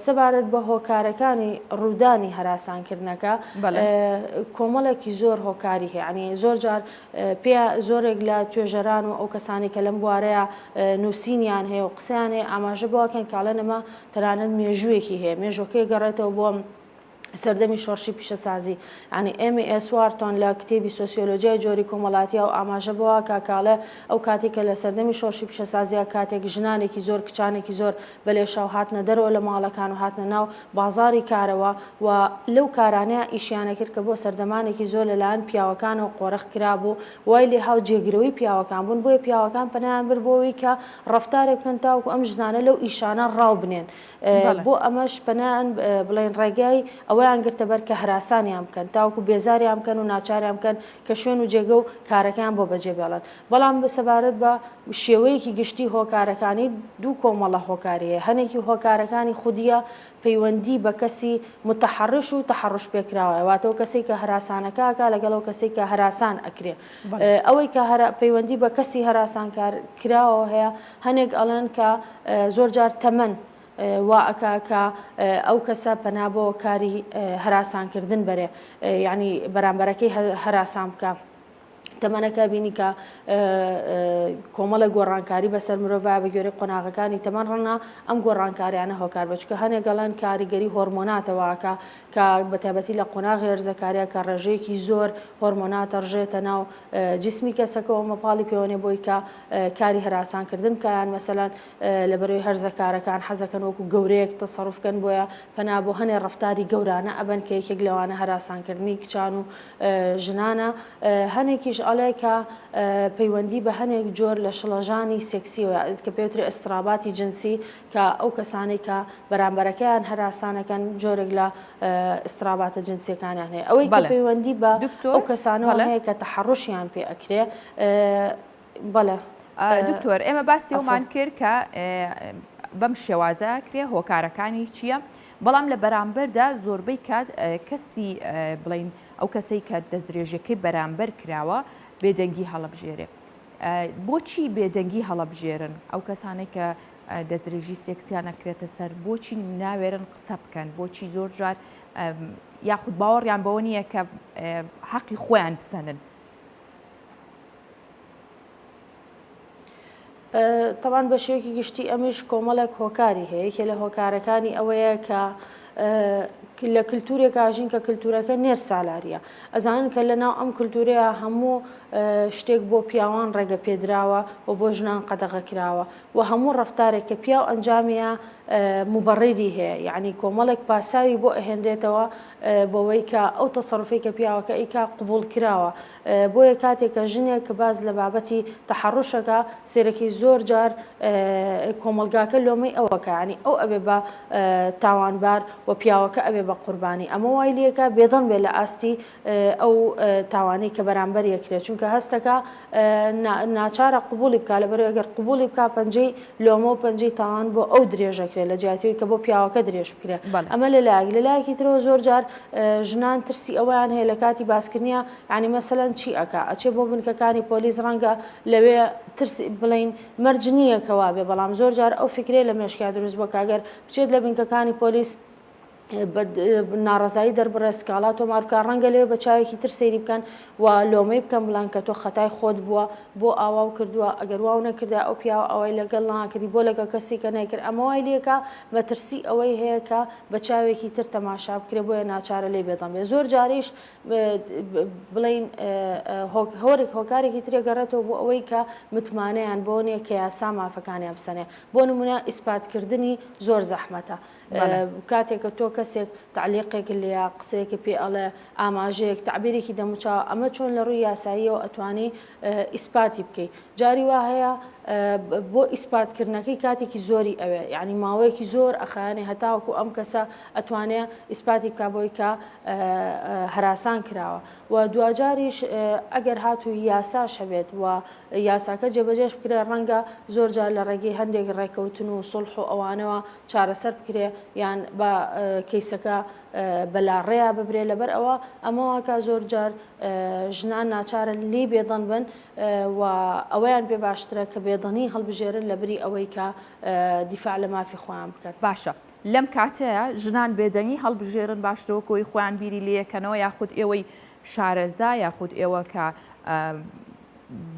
سەبارەت بە هۆکارەکانی ڕوودانی هەراسانکردنەکە کۆمەڵێکی زۆر هۆکاری هەیە ینی زۆر جار پێ زۆرێک لە توێژەران و ئەو کەسانی کە لەم بوارەیە نووسینیان هەیە و قسەیان هەیە ئاماژە بۆکەن کاڵەنەمە تەنانەت مێژوویەکی هەیە مێژۆکەی گەڕێتەوە بۆ سەردەمی شۆڕشی پیشەسازی ینی ئێمی ئێسوارتۆن لە کتێبی سۆسیۆلۆژیای جۆری کۆمەڵاتیە و ئاماژە بەوە کاکاڵە ئەو کاتێکە لە سەردەمی شۆڕشی پیشەسازیە کاتێک ژنانێکی زۆر کچانێکی زۆر بەلێشاو هاتنە دەرەوە لە ماڵەکان و هاتنە ناو بازاری کارەوە و لەو کارانەیە ئیشیانە کرد کە بۆ سەردەمانێکی زۆر لەلایەن پیاوەکان و قۆرەخ کرابوو وای لێ هاو جێگرەوەی پیاوەکان بوون بۆیە پیاوەکان پەنیان بر بۆەوەی کە ڕفتارێک بکەن تاوەکو ئەم ژنانە لەو ئیشانە ڕاو بنێن بۆ ئەمەش بەنان بڵێن ڕێگای ئەوەیان گرتە بەر کە هەراسانیان بکەن تاوەکو بێزاریان بکەن و ناچاریان بکەن کە شوێن و جێگە و کارەکان بۆ بەجێ بێڵن بەڵام بەسەبارەت بە شێوەیەکی گشتی هۆکارەکانی دوو کۆمەڵە هۆکاریە هەنێکی هۆکارەکانی خودیە پەیوەندی بە کەسی متحڕش و تەحڕش پێکراوە واتەوە کەسێک کە هەراسانەکەکە لەگەڵەوە کەسێک کە هەراسان ئەکرێ ئەوەی کە پەیوەندی بە کەسی هەراسان کراوە هەیە هەنێک ئەڵێن کە زۆر جار تەمەن وا ئەکا کە ئەو کەسە پەنا بۆ کاری هەراسانکردن بەرێ یعنی بەرامبەرەکەی هەراسان بکە تەمەنەکە بینی کە کۆمەڵە گۆڕانکاری بەسەر مرۆڤ بە گوێرەی قۆناغەکانی تەمەن ڕەنا ئەم گۆڕانکاریانە هۆکار بچکە هەنێک گەڵان کاریگەری هۆرمۆناتەوەکە کە بەتابەتی لە قۆناغی هێرزەکاریە کە ڕێژەیەکی زۆر هۆرمۆناتە ڕژێتە ناو جسمی کەسەکەەوە مەپاڵی پێوەنێ بۆی کە کاری هەراسانکردن بکەیان مەسەلەن لە بەروی هەرزەکارەکان حەزەکەن وەکو گەورەیەک تەسەڕوفکەن بۆیە پەنا بۆ هەنێ ڕەفتاری گەورانە ئەبەن کە یەکێک لەوانە هەراسانکردنی کچان و ژنانە هەنێکیش ئەڵێ کە پەیوەندی بە هەنێک جۆر لە شڵەژانی سێکسیەوە کە پێوتری ئەستراباتی جنسی کە ئەو کەسانی کە بەرامبەرەکەیان هەراسانەکەن جۆرێک لە ئستراباتە جنسیەکانیان هەیە ئەوەی کە پەیوەندی بە ئەو کەسانەوە هەیە کە تەحڕشیان پێ ئەکرێ بەڵێ دکتۆر ئێمە باسی ئەومان کرد کە بەم شێوازە کرێ هۆکارەکانی چییە بەڵام لە بەرامبەردا زۆربەی کات کەسی بڵین ئەو کەسەی کە دەستدرێژەکەی بەرامبەر کراوە بێدەنگی هەڵەبژێرێ بۆچی بێدەنگی هەڵەبژێرن ئەو کەسانێک کە دەستدرێژی سێکسیان نەکرێتە سەر بۆچی ناوێرن قسە بکەن بۆچی زۆر جار یاخود باوەڕیان بەوە نییە کە حەقی خۆیان بسەنن طبعاً بە شێوەیەکی گشتی ئەمیش کۆمەڵێک هۆکاری هەیە کە لە هۆکارەکانی ئەوەیە کە لە کللتورێک ئاژین کە کللتورەکە نێر سالاریە ئەزانن کە لەناو ئەم کللتورەیە هەموو شتێک بۆ پیاوان ڕێگە پێدراوە و بۆ ژنان قەدەغە کراوە و هەموو ڕەفتارێک کە پیا و ئەنجامیە مبەڕێری هەیە یعنی کۆمەڵێک پاساوی بۆ ئەهێنرێتەوە بۆەوەی کە ئەو تەسەڕفەی کە پیاوەکە ئیکا قبول کراوە بۆیە کاتێک کە ژنێک کە باز لە بابەتی تەحڕشەکە سێرەکی زۆر جار کۆمەلگاکە لۆمەی ئەوەکە ینی ئەو ئەبێ بە تاوانبار و پیاوەکە ئەبێ بە قوربانی ئەمە وای لێکە بێدەن بێ لە ئاستی ئەو تاوانەی کە بەرامبەر یەکرێت چونکە هەستەکە ناچارە قبولی بکە لە بەرەوەی ئەگەر قبولی بکە پەنجەی لۆمە و پەنجەی تاوان بۆ ئەو درێژەکرێت لە جیاتەوەی کە بۆ پیاوەکە درێژ بکرێت ئەمە لەلایەکی ترەوە زۆر جار ژنان ترسی ئەویان هەیە لە کاتی باسکردنیە ینی مەسەلەن چی ئەکا ئەچێ بۆ بنکەکانی پۆلیس ڕەنگە لەوێ ترسی بڵین مەرج نییە کەوا بێ بەڵام زۆر جار ئەو فکرێ لە مێشکیا دروست بۆ کاگەر بچێت لە بنکەکانی پۆلیس ناڕزایی دەربڕە سکاڵات تۆمارکە ڕەنگە لێ بە چاوێکی تر سەیری بکەن و لۆمەی بکەم بڵان کە تۆ خەتای خۆت بووە بۆ ئاواو کردووە ئەگەر واو نەکردا ئەو پیاوە ئەوەی لەگەڵ ناکردی بۆ لەگە کەسی کە نەیکرد ئەمە وای لێکە بە ترسی ئەوەی هەیە کە بە چاوێکی تر تەماشا بکرێ بۆیە ناچارە لێ بێدەم بێ زۆر جاریش بڵین هۆرێک هۆکارێکی ترێگەڕێتەوە بۆ ئەوەی کە متمانەیان بۆ نیە کە یاسا مافەکانیان بسەنێ بۆ نمونە ئیسپاتکردنی زۆر زەحمەتە کاتێککە تۆ کەسێک تعلیقێک لێە قسەیەکی پێ ئەڵێ ئاماژەیەک تعبیرێکی دەموچاو ئەمە چۆن لە ڕووی یاساییەوە ئەتوانی ئیسپاتی بکەیت جاری وا هەیە بۆ ئیسپاتکردنەکەی کاتێکی زۆری ئەوێ یعنی ماوەیەکی زۆر ئەخایانێ هەتاوەکو ئەم کەسە ئەتوانێت ئیسپاتی بکە بۆی کە هەراسان کراوە و دوجاریش ئەگەر هاتووی یاسا شەبێت و یاساکە جێبەجێش بکرێ ڕەنگە زۆر جار لە ڕێگەی هەندێک ڕێکەوتن و سڵح و ئەوانەوە چارەسەر بکرێ یان بە کەیسەکە بەلاڕێیا ببرێ لەبەر ئەوە ئەمەوەکە زۆر جار ژنان ناچارە لی بێدەن بن و ئەوەیان پێ باشترە کە بێدەنی هەڵبژێرن لە بری ئەوەی کە دیفاع لە مافی خۆیان بکات باشە لەم کاتەیە ژنان بێدەنگی هەڵبژێرن باشترەوە کۆی خۆیان بیری لەکەنەوە یاخود ئێوەی شارەزا یاخود ئێوە کە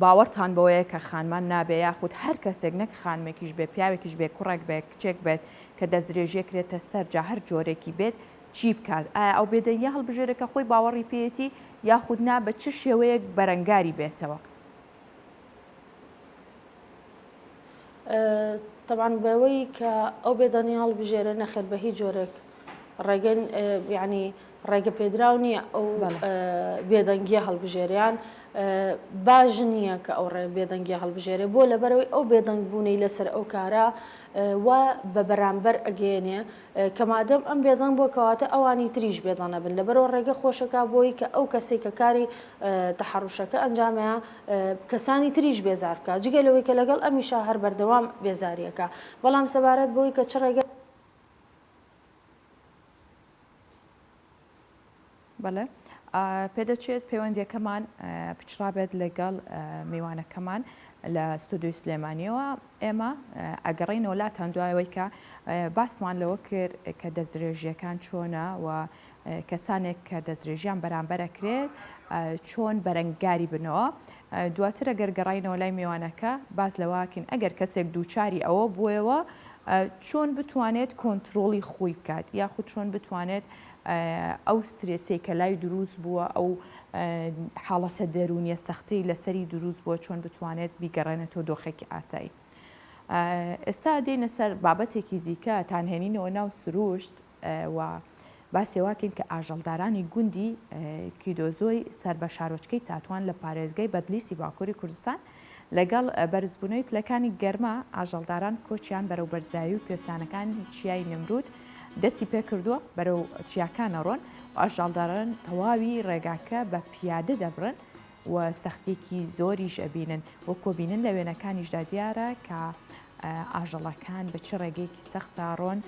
باوەڕتان بەوەیە کە خانمان نابێ یاخود هەر کەسێک نەک خانمێکیش بێ پیاوێکیش بێ کوڕێک بێ کچێک بێت کە دەستدرێژێکرێتە سەر جا هەر جۆرێکی بێت چی بکات ئایا ئەو بێدەنگی هەڵبژێرەکە خۆی باوەڕی پێێتی یاخود نا بە چ شێوەیەک بەرەنگاری بێتەوە طبعاً بەوەی کە ئەو بێدەنی هەڵبژێرە نەخێر بە هیچ جۆرێک ڕێگەن ینی ڕێگە پێدراو نییە ئەو بێدەنگیە هەڵبژێریان باش نییە کە ئەو ڕێ بێدەنگی هەڵبژێرێ بۆ لەبەرەوەی ئەو بێدەنگ بوونەی لەسەر ئەو کارە و بە بەرامبەر ئەگەێنێ کەمادەم ئەم بێدەنگ بۆ کەواتە ئەوانی تریش بێدەنە بن لەبەرەوە ڕێگە خۆشەکە بۆی کە ئەو کەسێک کە کاری تەحڕوشەکە ئەنجامەیە کەسانی تریش بێزار بکە جگە لەوەی کە لەگەڵ ئەمیشا هەر بەردەوام بێزاریەکە بەڵام سەبارەت بۆی کە چ ڕێگە بەڵێ پێدەچێت پەیوەندیەکەمان پچڕابێت لەگەڵ میوانەکەمان لە ستودیۆی سلێمانیەوە ئێمە ئەگەڕینەوە لاتان دوایەوەی کە باسمان لەوە کرد کە دەستدرێژیەکان چۆنە و کەسانێک کە دەستدرێژیان بەرامبەرەکرێت چۆن بەرەنگاری بنەوە دواتر ئەگەر گەڕینەوە لای میوانەکە باز لەواکەین ئەگەر کەسێک دووچاری ئەوە بووەوە چۆن بتوانێت کۆنتترۆلی خۆی بکات یاخود چۆن بتوانێت ئەو سترێسی کە لای دروست بووە ئەو حاڵەتە دەرونیە سەختی لەسەری دروست بووە چۆن بتوانێت بیگەڕێنێتەوە دۆخێکی ئاسایی. ئێستا دێنە سەر بابەتێکی دیکە تانهێنینەوە ناو سروشت و باسێواکەین کە ئاژەڵدارانی گوندی کیدۆزۆی سەر بە شارۆچکەی تاتوان لە پارێزگای بەدلیسی باکووری کوردستان لەگەڵ بەرزبوونەوەی پلەکانی گەرما ئاژەڵداران کۆچیان بەرەو بەرزایی و کوێستانەکانی چیای نمرود دەستی پێ کردووە بەرەو چیاکانە ڕۆن و ئاژەڵداران تەواوی ڕێگاکە بە پیادە دەبڕن و سەختێکی زۆریش ئەبینن وە کۆبینن لە وێنەکانیشدا دیارە کە ئاژەڵەکان بە چ ڕێگەیەکی سەختە ڕۆن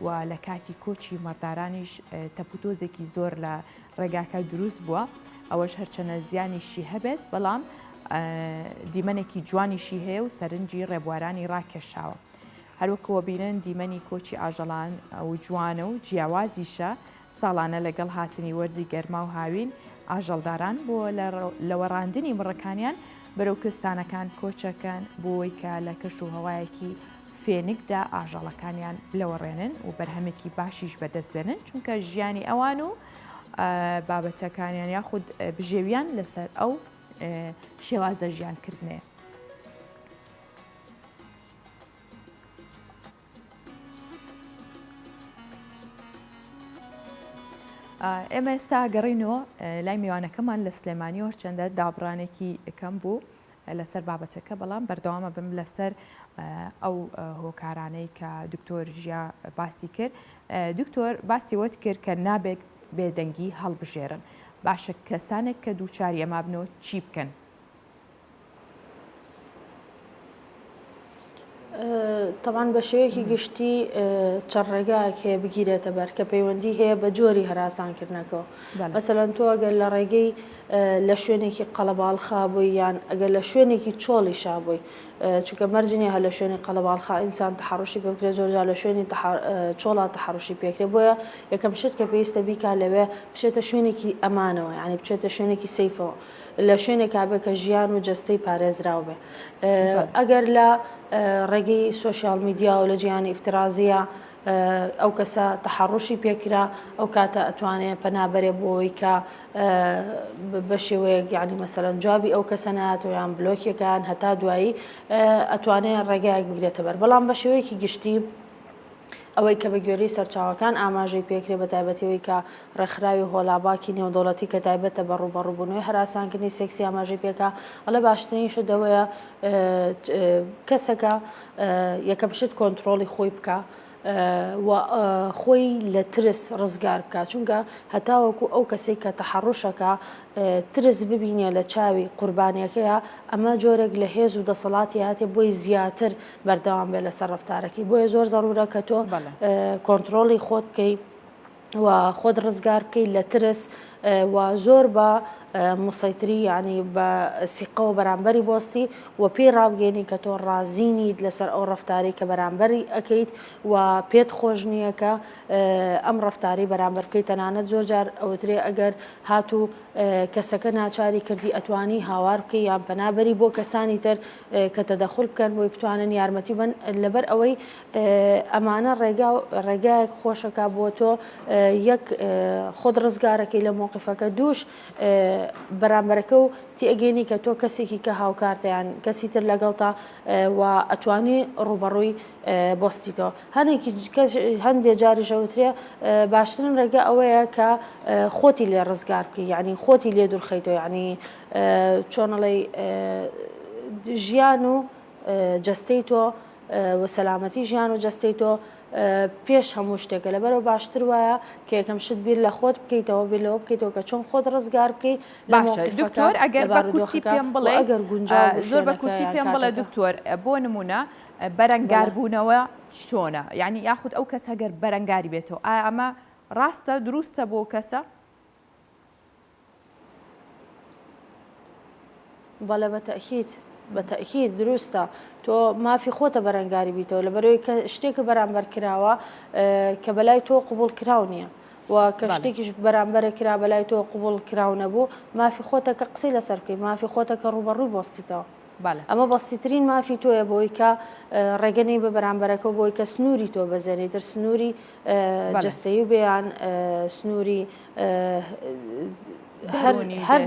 و لە کاتی کۆچی مەردارانیش تەپوتۆزێکی زۆر لە ڕێگاکە دروست بووە ئەوەش هەرچەنە زیانیشی هەبێت بەڵام دیمەنێکی جوانیشی هەیە و سەرنجی ڕێبوارانی ڕاکێشاوە هەروەکەوە بینن دیمەنی کۆچی ئاژەڵان و جوانە و جیاوازیشە ساڵانە لەگەڵ هاتنی وەرزی گەرما و هاوین ئاژەڵداران بۆ لەوەڕاندنی مڕەکانیان بەرەو کوێستانەکان کۆچەکەن بۆی کە لە کەش و هەوایەکی فێنکدا ئاژەڵەکانیان لەوەڕێنن و بەرهەمێکی باشیش بەدەست بێنن چونکە ژیانی ئەوان و بابەتەکانیان یاخود بژێویان لەسەر ئەو شێوازە ژیانکردنێ. ئێمە ئێستا گەڕینەوە لای میوانەکەمان لە سلێمانیەوە چەندە دابڕانێکی کەم بوو لەسەر بابەتەکە بەڵام بەردەوامە بم لەسەر ئەو هۆکارانەی کە دکتۆر ژیا باسی کرد دکتۆر باسی وەت کرد کە نابێت بێدەنگی هەڵبژێرن باشە کەسانێک کە دووچاری ئەما بنەوە چی بکەن؟ طبعاً بە شێوەیەکی گشتی چەند ڕێگایەک هەیە بگیرێتە بەر کە پەیوەندی هەیە بە جۆری هەراسانکردنەکەەوە مەسەلەن تۆ ئەگەر لە ڕێگەی لە شوێنێکی قەڵەباڵخا بووی یان ئەگەر لە شوێنێکی چۆڵی شابووی چونکە مەرجنی هە لە شوێنی قەڵەباڵخا ئینسان تەحڕوشی پێ بکرێت زۆرجار لە شوێنی چۆڵا تەحڕوشی پێکرێت بۆیە یەکەم شت کە پێویستە بیکا لەوێ بچێتە شوێنێکی ئەمانەوە یعنی بچێتە شوێنێکی سەیفەوە لە شوێنێکا بێ کە ژیان و جەستەی پارێزراو بێ ئەگەر لە ڕێگەی سۆشیال میدیا و لە جیهانی ئیفترازیە ئەو کەسە تەحڕوشی پێکرا ئەو کاتە ئەتوانێت پەنابەرێ بۆی کە بە شێوەیەک یعنی مەسەلەن جوابی ئەو کەسە ناتەوە یان بلۆکیەکان هەتا دوایی ئەتوانێت ڕێگایەک بگرێتە بەر بەڵام بە شێوەیەکی گشتی ئەوەی کە بە گوێرەی سەرچاوەکان ئاماژەی پێکرێ بە تایبەتەوەی کە ڕێکخراوی هۆلاباکی نێودەوڵەتی کە تایبەتە بە ڕوبەڕووبوونەوەی هەراسانکردنی سێکسی ئاماژەی پێکا ئەڵە باشترینیشە دەوەیە کەسەکە یەکەم شت کۆنتترۆلی خۆی بکە و خۆی لە ترس ڕزگار بکە چونکە هەتاوەکو ئەو کەسێک کە تەحڕوشەکە ترس ببینێ لە چاوی قوربانیەکەیە ئەمە جۆرێک لە هێز و دەسەڵاتی هاتێ بۆی زیاتر بەردەوام بێ لەسەر ڕەفتارەکەی بۆیە زۆر زەڕورە کە تۆ کۆنتترۆلی خۆت بکەی و خۆت ڕزگار بکەیت لە ترس و زۆر بە مسەیتری ینی بە سیقە و بەرامبەری بۆستی و پێی ڕابگەێنی کە تۆ ڕازینیت لەسەر ئەو ڕەفتاری کە بەرامبەری ئەەکەیت و پێت خۆش نییە کە ئەم ڕەفتاری بەرامبەر بکەیت تەنانەت زۆرجار ئەوترێ ئەگەر هاتوو کەسەکە ناچاری کردی ئەتوانی هاوار بکەی یان پەنابەری بۆ کەسانی تر کە تەدەخل بکەن بۆی بتوانن یارمەتی بن لەبەر ئەوەی ئەمانە ڕێگایەک خۆشەکە بۆ تۆ یەک خۆت ڕزگارەکەی لە مووقفەکە دووش بەرامبەرەکە و تی ئەگەینی کە تۆ کەسێکی کە هاوکارتیان کەسی تر لەگەڵتا و ئەتوانی ڕوبەڕووی بۆستیتەوە هەندێک جاری ژەوترێ باشترین ڕێگە ئەوەیە کە خۆتی لێ ڕزگار بکەی یعنی خۆتی لێ دوورخەیتەوە یعنی چۆنەڵی ژیان و جەستەی تۆ و سەلامەتی ژیان و جەستەی تۆ پێش هەموو شتێکە لەبەرەوە باشتر وایە کە یەکەم شت بیر لە خۆت بکەیتەوە بیر لەوە بکەیتەوە کە چۆن خۆت ڕزگار بکەیت. باشە دکتۆر ئەگەر بە کورتی پێم بڵێ ئەگەر گونجاو زۆر بە کورتی پێم بڵێ دکتۆر بۆ نمونە بەرەنگاربوونەوە چۆنە یعنی یاخود ئەو کەس هەگەر بەرەنگاری بێتەوە ئایا ئەمە ڕاستە دروستە بۆ کەسە؟ بەڵێ بەتەئکید دروستە تۆ مافی خۆتە بەرەنگاری بیتەوە لەبەرەوەی کە شتێکە بەرامبەر کراوە کە بەلای تۆ قوبوڵ کراو نییە و کە شتێکیش بەرامبەرە کرا بەلای تۆ قوبوڵ کراو نەبوو مافی خۆتە کە قسەی لەسەر بکەیت مافی خۆتە کە ڕوبەڕووی بۆستیتەوە. ئەمە بەسیترین مافی تۆیە بۆی کە ڕێگەنەی بە بەرامبەرەکە بۆی کە سنووری تۆ بەزێنیتر سنووری جەستەیی و بێیان سنووری هەر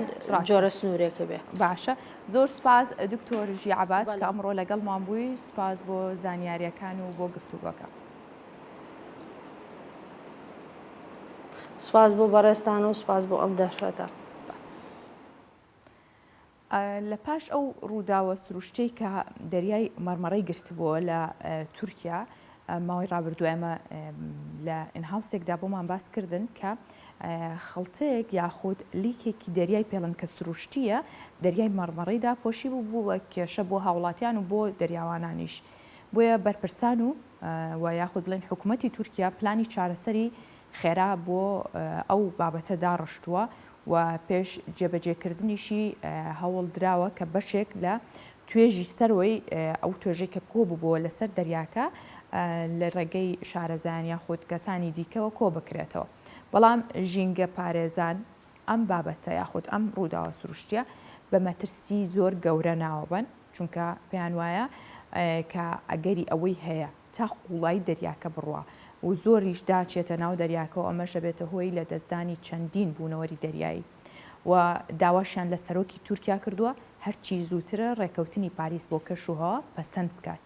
جۆرە سنوورێکە بێ. باشە زۆر سپاس دکتۆر ژی عەباس کە ئەمڕۆ لەگەڵمان بووی سپاس بۆ زانیاریەکان و بۆ گفتوگۆکە. سپاس بۆ بەڕێستان و سپاس بۆ ئەم دەرفەتە. لە پاش ئەو ڕووداوە سروشتەی کە دەریای مەرمەڕەی گرتبووە لە تورکیا ماوەی ڕابردوو ئێمە لە ئینهاوسێکدا بۆمان باس کردن کە خەڵتەیەک یاخود لیکێکی دەریای پێڵن کە سروشتیە دەریای مەرمەڕەیدا پۆشی بوو بە کێشە بۆ هاوڵاتیان و بۆ دەریاوانانیش بۆیە بەرپرسان و یاخود بڵێن حکوومەتی تورکیا پلانی چارەسەری خێرا بۆ ئەو بابەتەدا ڕشتووە و پێش جێبەجێکردنیشی هەوڵ دراوە کە بەشێک لە توێژی سەرەوەی ئەو توێژەی کە کۆ بووبووە لەسەر دەریاکە لە ڕێگەی شارەزان یاخود کەسانی دیکەوە کۆ بکرێتەوە. بەڵام ژینگە پارێزان ئەم بابەتە یاخود ئەم ڕووداوە سروشتیە بە مەترسی زۆر گەورە ناوەبن چونکە پێیان وایە کە ئەگەری ئەوەی هەیە تا قوڵای دەریاکە بڕوە و زۆریش داچێتە ناو دەریاکە و ئەمەشە بێتە هۆی لە دەستدانی چەندین بوونەوەری دەریایی و داواشیان لە سەرۆکی تورکیا کردووە هەرچی زووترە ڕێکەوتنی پاریس بۆ کەشوهەوە پەسەند بکات.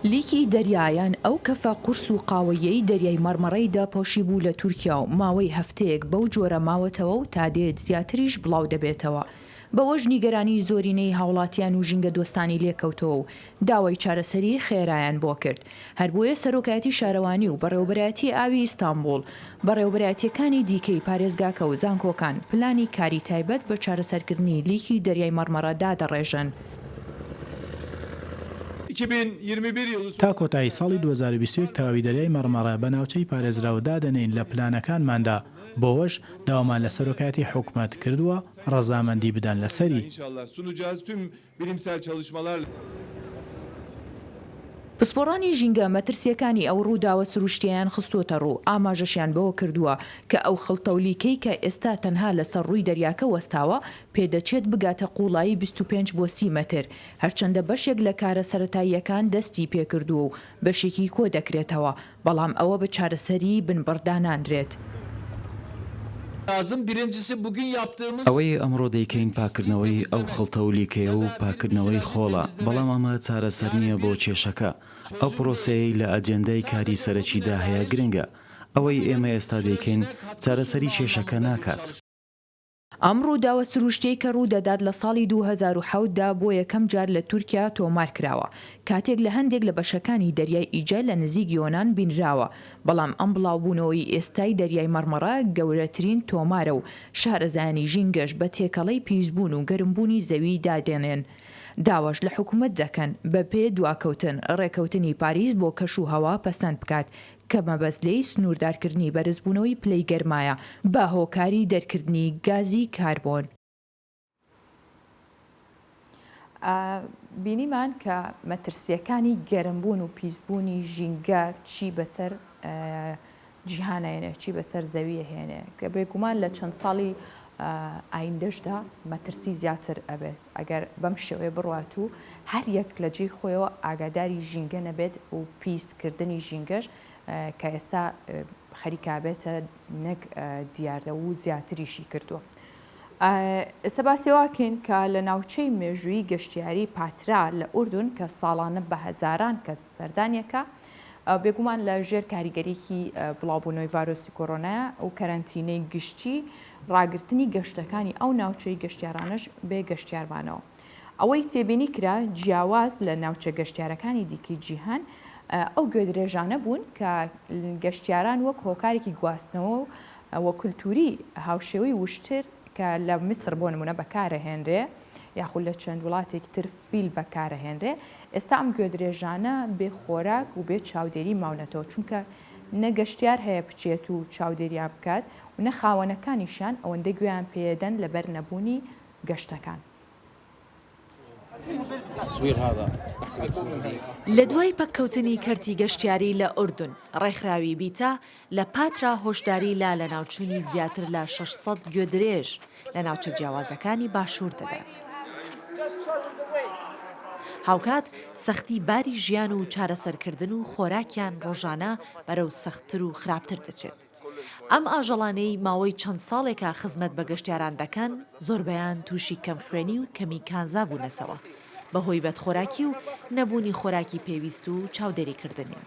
لیکی دەریایان ئەو کەفە قورس و قاوەیەی دەریای مەرمەڕەیدا پۆشی بوو لە تورکیا و ماوەی هەفتەیەک بەو جۆرە ماوەتەوە و تا دێت زیاتریش بڵاو دەبێتەوە. بەوەش نیگەرانی زۆرینەی هاوڵاتیان و ژینگە دۆستانی لێکەوتەوە و داوای چارەسەری خێرایان بۆ کرد. هەر بۆیە سەرۆکایەتی شارەوانی و بەڕێوەبەرایەتی ئاوی ئیستانبول بەڕێوەبەرایەتیەکانی دیکەی پارێزگاکە و زانکۆکان پلانی کاری تایبەت بە چارەسەرکردنی لیکی دەریای مەرمەڕەدا دەڕێژن. تا کۆتایی ساڵی 2021 تەواوی دەریای مەرمەڕە بە ناوچەی پارێزراوە دادەنین لە پلانەکانماندا بۆەوەش داوامان لە سەرۆکایەتی حکوومەت کردووە ڕەزامەندی بدەن لەسەری. پسپۆڕانی ژینگە مەترسیەکانی ئەو ڕووداوە سروشتیان خستۆتە ڕوو ئاماژەشیان بەوە کردووە کە ئەو خڵتەولیکەی کە ئێستا تەنها لەسەر ڕووی دەریاکە وەستاوە پێدەچێت بگاتە قوڵایی 25 بۆ 30 مەتر هەرچەندە بەشێک لە کارە سەرەتاییەکان دەستی پێکردووە و بەشێکی کۆ دەکرێتەوە بەڵام ئەوە بە چارەسەری بنبڕداناندرێت. ئەوەی ئەمڕۆ دەیکەین پاکردنەوەی ئەو خڵتەولیکەیە و پاکردنەوەی خۆڵە بەڵام ئەمە چارەسەر نییە بۆ کێشەکە ئەو پرۆسەیە لە ئەجێندای کاری سەرەکیدا هەیە گرنگە ئەوەی ئێمە ئێستا دەیکەین چارەسەری کێشەکە ناکات. ئەم ڕووداوە سروشتەی کە ڕوودەدات لە ساڵی 2010دا بۆ یەکەم جار لە تورکیا تۆمار کراوە کاتێک لە هەندێک لە بەشەکانی دەریای ئیجە لە نزیک یۆنان بینراوە بەڵام ئەم بڵاوبوونەوەی ئێستای دەریای مەرمەڕە گەورەترین تۆمارە و شارەزایانی ژینگەش بە تێکەڵەی پیسبوون و گەرمبوونی زەوی دادێنێن. داواش لە حکوومەت دەکەن بە پێ دواکەوتن ڕێکەوتنی پاریس بۆ کەش و هەوا پەسەند بکات کە مەبەست لێی سنووردارکردنی بەرزبوونەوەی پلەی گەرمایە بە هۆکاری دەرکردنی گازی کاربۆن. بینیمان کە مەترسیەکانی گەرمبوون و پیسبوونی ژینگە چی بەسەر جیهانەیەنێ چی بەسەر زەویە هێنێ کە بێگومان لە چەند ساڵی ئایندەشدا مەترسی زیاتر ئەبێت ئەگەر بەم شێوەیە بڕوات و هەر یەک لە جێی خۆیەوە ئاگاداری ژینگە نەبێت و پیسکردنی ژینگەش کە ئێستا خەریکابێتە نەک دیاردە و زیاتریشی کردووە. ئێستا باسیواکەین کە لە ناوچەی مێژووی گەشتیاری پاترا لە ئوردون کە ساڵانە بە هەزاران کەس سەردانیەکە بێگومان لە ژێر کاریگەریکی بڵاوبوونەوەی ڤایرۆسی کۆڕۆنایە و کەرەنتینەی گشتی ڕاگررتنی گەشتەکانی ئەو ناوچەی گەشتیارانش بێ گەشتیارمانەوە. ئەوەی تێبینی کرا جیاواز لە ناوچە گەشتیارەکانی دیکەی جیهان ئەو گوێدرێژانە بوون کە گەشتیاران وەک هۆکارێکی گواستنەوە وە کولتوری هاوشێوەی وشتر کە لە میسر بۆ نمونە بەکارەهێنرێ یاخود لە چەند وڵاتێکی تر فیل بەکارەهێنرێ ئێستا ئەم گوێدرێژانە بێ خۆراک و بێ چاودێری ماونەتەوە چونکە نەگەشتیار هەیە بچێت و چاودێریان بکات و نە خاوەنەکانیشان ئەوەندە گوێیان پێدەن لەبەر نەبوونی گەشتەکان. لە دوای پەککەوتنی کەرتی گەشتیاری لە ئوردون ڕێکخراوی بیتا لە پاترا هۆشداری لا لە ناوچوونی زیاتر لە 600 گوێدرێژ لە ناوچە جیاوازەکانی باشوور دەدات. هاوکات سەختی باری ژیان و چارەسەرکردن و خۆراکیان ڕۆژانە بەرەو سەختتر و خراپتر دەچێت. ئەم ئاژەڵانەی ماوەی چەند ساڵێکە خزمەت بە گەشتیاران دەکەن زۆربەیان تووشی کەم خوێنی و کەمی کانزا بوونەتەوە بەهۆی بەدخۆراکی و نەبوونی خۆراکی پێویست و چاودێریکردنیان.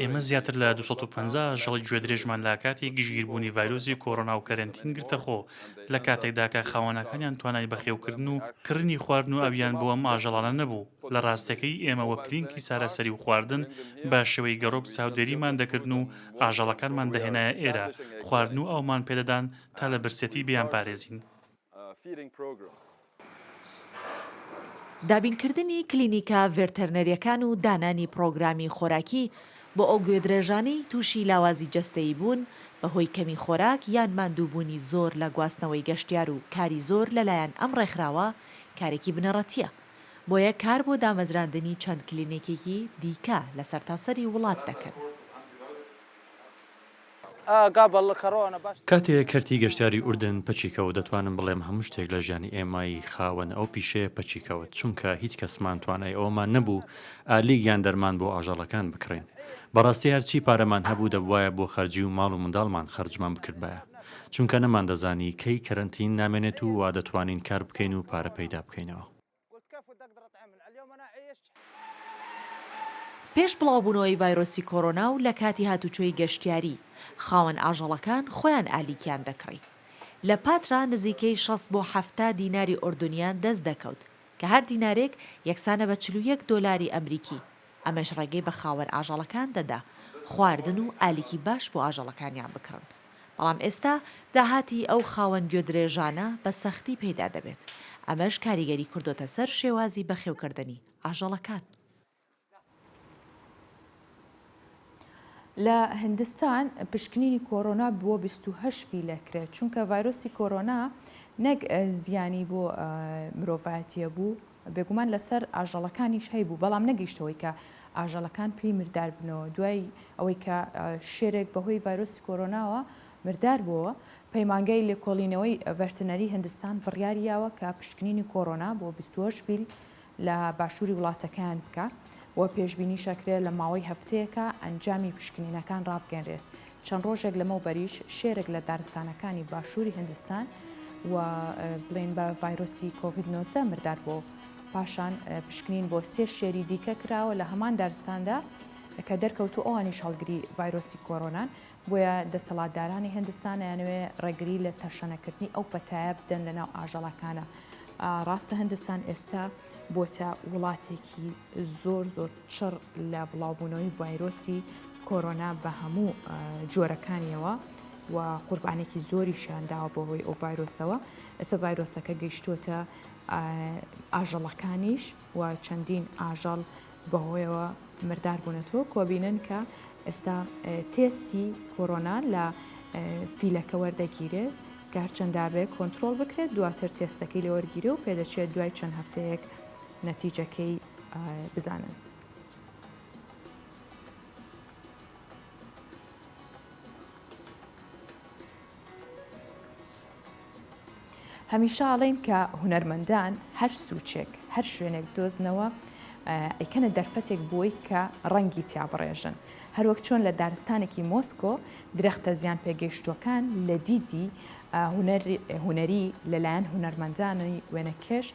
ئێمە زیاتر لە 250 ژەڵی گوێدرێژمان لە کاتی گشتگیربوونی ڤایرۆسی کۆڕۆنا و کەرەنتین گرتەخۆ لە کاتێکدا کە خاوەنەکانیان توانای بەخێوکردن و کڕنی خواردن و ئەویان بۆ ئەم ئاژەڵانە نەبوو. لە ڕاستەکەی ئێمە وە کلینکی سارەسەری و خواردن بە شێوەی گەڕۆک چاودێریمان دەکردن و ئاژەڵەکانمان دەهێنایە ئێرە خواردن و ئەومان پێدەدان تا لە برسێتی بیان پارێزین. دابینکردنی کلینیکە ڤێرتەرنەریەکان و دانانی پرۆگرامی خۆراکی بۆ ئەو گوێدرێژانەی تووشی لاوازی جەستەیی بوون بەهۆی کەمی خۆراک یان ماندووبوونی زۆر لە گواستنەوەی گەشتیار و کاری زۆر لەلایەن ئەم ڕێکخراوە کارێکی بنەڕەتیە بۆیە کار بۆ دامەزراندنی چەند کلینیکێکی دیکە لە سەرتاسەری وڵات دەکەن. کاتێک کەرتی گەشتیاری ئوردن پەچیکەوت دەتوانم بڵێم هەموو شتێک لە ژیانی ئێمای خاوەن ئەو پیشەیە پەچیکەوت چونکە هیچ کەسمان توانای ئەومان نەبوو ئالیگیان دەرمان بۆ ئاژەڵەکان بکڕین. بەڕاستی هەرچی پارەمان هەبوو دەبوایە بۆ خەرجی و ماڵ و منداڵمان خەرجمان بکردبایە چونکە نەمان دەزانی کەی کەرەنتین نامێنێت و وا دەتوانین کار بکەین و پارە پەیدا بکەینەوە. پێش بڵاوبوونەوەی ڤایرۆسی کۆڕۆنا و لە کاتی هاتوچۆی گەشتیاری خاوەن ئاژەڵەکان خۆیان ئالیکیان دەکڕی. لە پاترا نزیکەی 6 بۆ 7 دیناری ئوردونیان دەست دەکەوت کە هەر دینارێک یەکسانە بە 41 دۆلاری ئەمریکی. ئەمەش ڕێگەی بە خاوەن ئاژەڵەکان دەدا خواردن و ئالیکی باش بۆ ئاژەڵەکانیان بکڕن. بەڵام ئێستا داهاتی ئەو خاوەن گوێدرێژانە بە سەختی پەیدا دەبێت. ئەمەش کاریگەری کردۆتە سەر شێوازی بەخێوکردنی ئاژەڵەکان. لە هندستان پشکنینی کۆڕۆنا بۆ 28 پیلەکرێت چونکە ڤایرۆسی کۆڕۆنا نەک زیانی بۆ مرۆڤایەتیە بوو بێگومان لەسەر ئاژەڵەکانیش هەیبوو بەڵام نەگەیشتەوەی کە ئاژەڵەکان پێی مردار بنەوە دوای ئەوەی کە شێرێک بەهۆی ڤایرۆسی کۆڕۆناوە مردار بووە پەیمانگەی لێکۆڵینەوەی ڤەرتنەری هندستان بڕیاریاوە کە پشکنینی کۆڕۆنا بۆ 28 فیل لە باشووری وڵاتەکان بکات و پێشبینی شەکرێت لە ماوەی هەفتەیەکە ئەنجامی پشکنینەکان ڕابگەنرێت. چەند ڕۆژێک لەمەوبەریش شێرێک لە دارستانەکانی باشووری هندستان و بڵێن بە ڤایرۆسی کۆڤید-19 مردار بوو. پاشان پشکنین بۆ 3 شێری دیکە کراوە لە هەمان دارستاندا کە دەرکەوتو ئەوانیش هەڵگری ڤایرۆسی کۆڕۆنان بۆیە دەسەڵاتدارانی هندستان یانوێ ڕێگری لە تەشەنەکردنی ئەو پەتایە بدەن لەناو ئاژەڵەکانە. ڕاستە هندستان ئێستا بۆتە وڵاتێکی زۆر چڕ لە بڵاوبوونەوەی ڤایرۆسی کۆڕۆنا بە هەموو جۆرەکانیەوە و قوربانێکی زۆری شانداوە بۆهۆی ئەو ڤایرۆسەوە. ئێستا ڤایرۆسەکە گەیشتوتە ئاژەڵەکانیش و چەندین ئاژەڵ بەهۆیەوە مردار بوونەتەوە کۆبینن کە ئێستا تێستی کۆڕۆنا لە فیلەکە وەردەگیرێت کە هەرچەندا بێ کۆنتترۆل بکرێت دواتر تێستەکەی لێوەرگیرێ و پێدەچێت دوای چەند هەفتەیەک نەتیجەکەی بزانن. هەمیشە ئاڵێن کە هونەرمەندان هەر سوچێک هەر شوێنێک دۆزنەوە ئەیکەنە دەرفەتێک بۆی کە ڕەنگی تیا بڕێژن. هەروەک چۆن لە دارستانێکی مۆسکۆ درەختە زیان پێگەیشتوەکان لە دیدی هوەری لەلایەن هونەرمەندانی وێنەکێش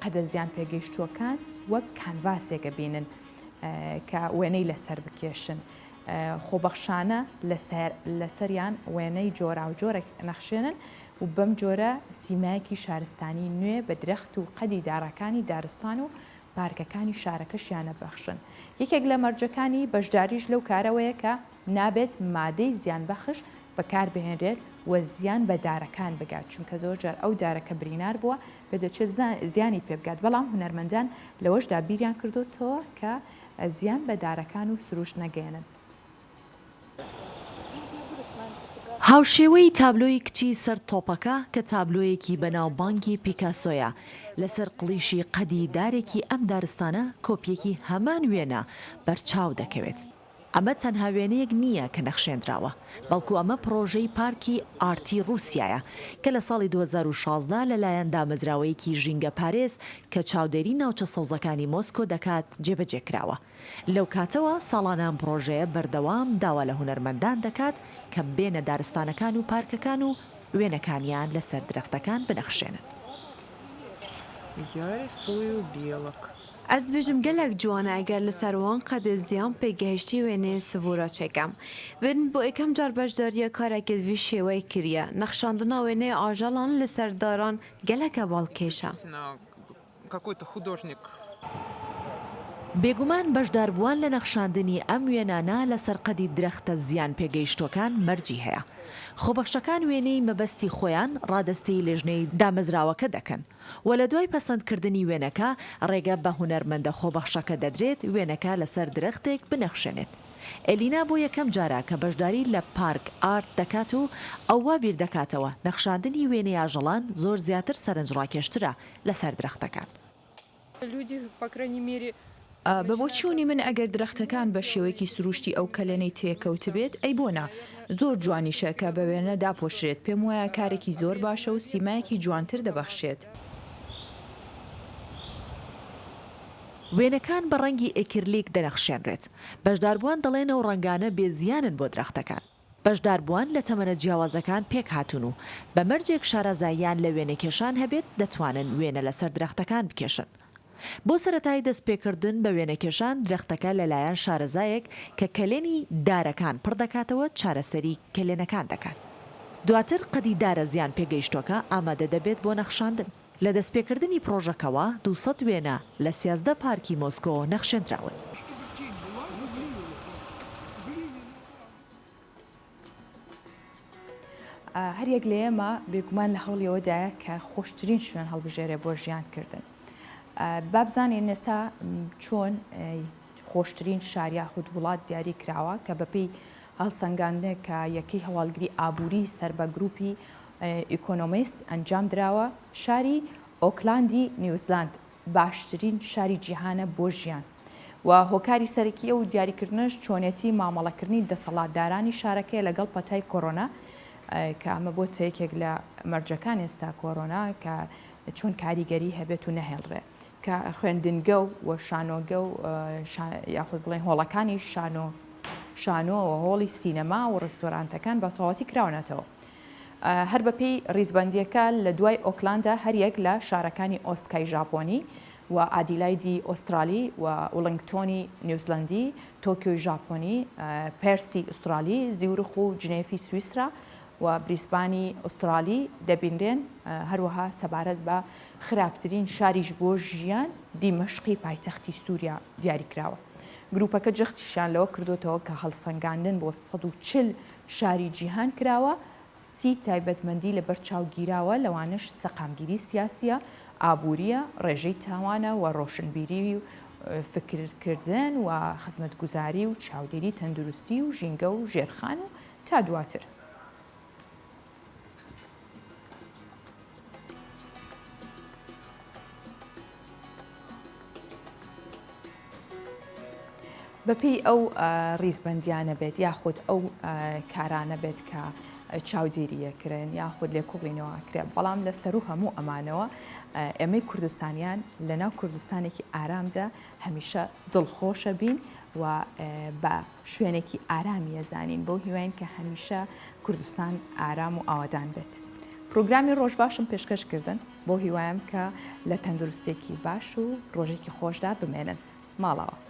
قەدە زیان پێگەیشتوەکان وەک کانڤاسێکە بینن کە وێنەی لەسەر بکێشن. خۆبەخشانە لەسەریان وێنەی جۆرا و جۆرە نەخشێنن و بەم جۆرە سیمایەکی شارستانی نوێ بە درەخت و قەدی دارەکانی دارستان و پارکەکانی شارەکەشیانە بەخشن. یەکێک لە مەرجەکانی بەشداریش لەو کارەوەیە کە نابێت مادەی زیان بەخش بەکاربهێنرێت و زیان بە دارەکان بگات، چونکە زۆر جار ئەو دارەکە برینار بووە بەدەچێت زیانی پێبگات. بەڵام هونەرمەندان لەوەشدا بیریان کردوتەوە کە زیان بە دارەکان و سروش نەگەێنن. هاوشێوەی تابلۆی کچی سەر تۆپەکە کە تابلۆیەکی بەناوبانگی پیکاسۆیە لەسەر قڵیشی قەدی دارێکی ئەم دارستانە کۆپیەکی هەمان وێنە بەرچاو دەکەوێت. ئەمە تەنها وێنەیەک نییە کە نەخشێنراوە، بەڵکو ئەمە پرۆژەی پارکی ئارتی رووسایە کە لە ساڵی 2016 لەلایەن دامەزراوەیەکی ژینگە پارێز کە چاودێری ناوچە سەوزەکانی مۆسکۆ دەکات جێبەجێکراوە. لەو کاتەوە ساڵانە پرۆژەیە بەردەوام داوا لە هونەرمەندان دەکات کە بێنە دارستانەکان و پارکەکان و وێنەکانیان لەسەر درەختەکان بنەخشێنن. ئەس بێژم gelek جوانە ئەگەر لەسەر وان قەدت زیان پێگەهشتی وێنەیە سڤورەچێکەم. بن بۆ یەکەم جار بەشداریە کارێکت وی شێوەی کردە. نەخشاندنا وێنەیە ئاژەڵان لەسەر داران gelekە باڵکێشە. بێگومان بەشداربووان لە نەخشاندنی ئەم وێنانە لەسەر قەدی درەختە زیان پێگەیشتوەکان مەرجی هەیە. خۆبەخشەکان وێنەی مەبەستی خۆیان ڕادستی لێژنەی دامەزراوەکە دەکەن و لە دوای پەسەندکردنی وێنەکە ڕێگە بە هونەرمەندە خۆبەخشەکە دەدرێت وێنەکە لەسەر درەختێک بنەخشێنێت. ئەلینا بۆ یەکەم جارە کە بەشداری لە پارک ئارت دەکات و ئەووا بیر دەکاتەوە نەخشاندنی وێنەی ئاژەڵان زۆر زیاتر سەرنجڕاکێشترە لەسەر درەختەکان. بە بۆ چوونی من ئەگەر درەختەکان بە شێوەیەکی سروشتی ئەو کەلێنەی تێکەوت بێت ئەی بۆنا زۆر جوانیشە کە بە وێنە داپۆشرێت. پێم وایە کارێکی زۆر باشە و سیمایەکی جوانتر دەبەخشێت. وێنەکان بە ڕەنگی ئێکرلیک دەنەخشێنرێت. بەشداربووان دەڵێن ئەو ڕەنگانە بێزیانن بۆ درەختەکان. بەشداربووان لە تەمەنە جیاوازەکان پێک هاتوون و بە مەرجێک شارەزاییان لە وێنەکێشان هەبێت دەتوانن وێنە لەسەر درەختەکان بکێشن. بۆ سەرەتای دەستپێکردن بە وێنەکێشان درەختەکە لەلایەن شارەزایەک کە کەلێنی دارەکان پڕ دەکاتەوە چارەسەری کەلێنەکان دەکات. دواتر قەدی دارە زیان پێگەیشتۆکە ئامادە دەبێت بۆ نەخشاندن. لە دەستپێکردنی پرۆژەکەوە 200 وێنە لە 13 پارکی مۆسکۆ نەخشێنراون. هەریەک لە ئێمە بێگومان لە هەوڵیەوەدایە کە خۆشترین شوێن هەڵبژێرێ بۆ ژیانکردن. بابزانین ئێستا چۆن خۆشترین شار یاخود وڵات دیاری کراوە کە بەپێی هەڵسەنگاندنێک کە یەکەی هەواڵگری ئابووری سەر بە گروپی ئیکۆنۆمیست ئەنجام درراوە. شاری ئۆکلاندی نیوزیلاند باشترین شاری جیهانە بۆ ژیان و هۆکاری سەرەکیە و دیاریکردنش چۆنێتی مامەڵەکردنی دەسەڵاتدارانی شارەکەی لەگەڵ پەتای کۆرۆنا کە ئەمە بۆ یەکێک لە مەرجەکان ئێستا کۆرۆنا کە چۆن کاریگەری هەبێت و نەهێڵڕێ کە خوێندنگە و شانۆگە و یاخود بڵێن هۆڵەکانی شانۆ و هۆڵی سینەما و ڕستۆرانتەکان بە تەواوەتی کراونەتەوە. هەر بەپێی ڕیزبەندیەکە لە دوای ئۆکلاندا هەریەک لە شارەکانی ئۆستکای ژاپۆنی و ئادیلایدی ئۆسترالی و وڵنگتۆنی نیوزیلندی، تۆکیۆی ژاپۆنی، پێرسی ئوسترالی، زیورخ و جنێفی سویسرا و بریسبانی ئوسترالی دەبینرێن. هەروەها سەبارەت بە خراپترین شاریش بۆ ژیان دیمەشقی پایتەختی سووریا دیاریکراوە. گروپەکە جەختیشان لەوە کردوتەوە کە هەڵسەنگاندن بۆ 140 شاری جیهان کراوە. 30 تایبەتمەندی لە بەرچاوگیراوە، لەوانش سەقامگیری سیاسیە، ئابووریە، ڕێژەی تاوانە و ڕۆشنبیری و فکرکردن و خزمەتگوزاری و چاودێری تەندروستی و ژینگە و ژێرخان و تا دواتر. بەپێی ئەو ڕیزبەندیانە بێت یاخود ئەو کارانە بێت کە چاودێریەکردن یاخود لێ کوڕینەوەکرێت، بەڵام لە سەر و هەموو ئەمانەوە ئێمەی کوردستانیان لەناو کوردستانێکی ئارامدا هەمیشە دڵخۆشە بین و بە شوێنێکی ئارامی ئەزانین بۆ هیواین کە هەمیشە کوردستان ئارام و ئاوادان بێت. پرۆگرامی ڕۆژ باشم پێشکەشکردن بۆ هیوایم کە لە تەندروستێکی باش و ڕۆژێکی خۆشدا بمێنن ماڵەوە.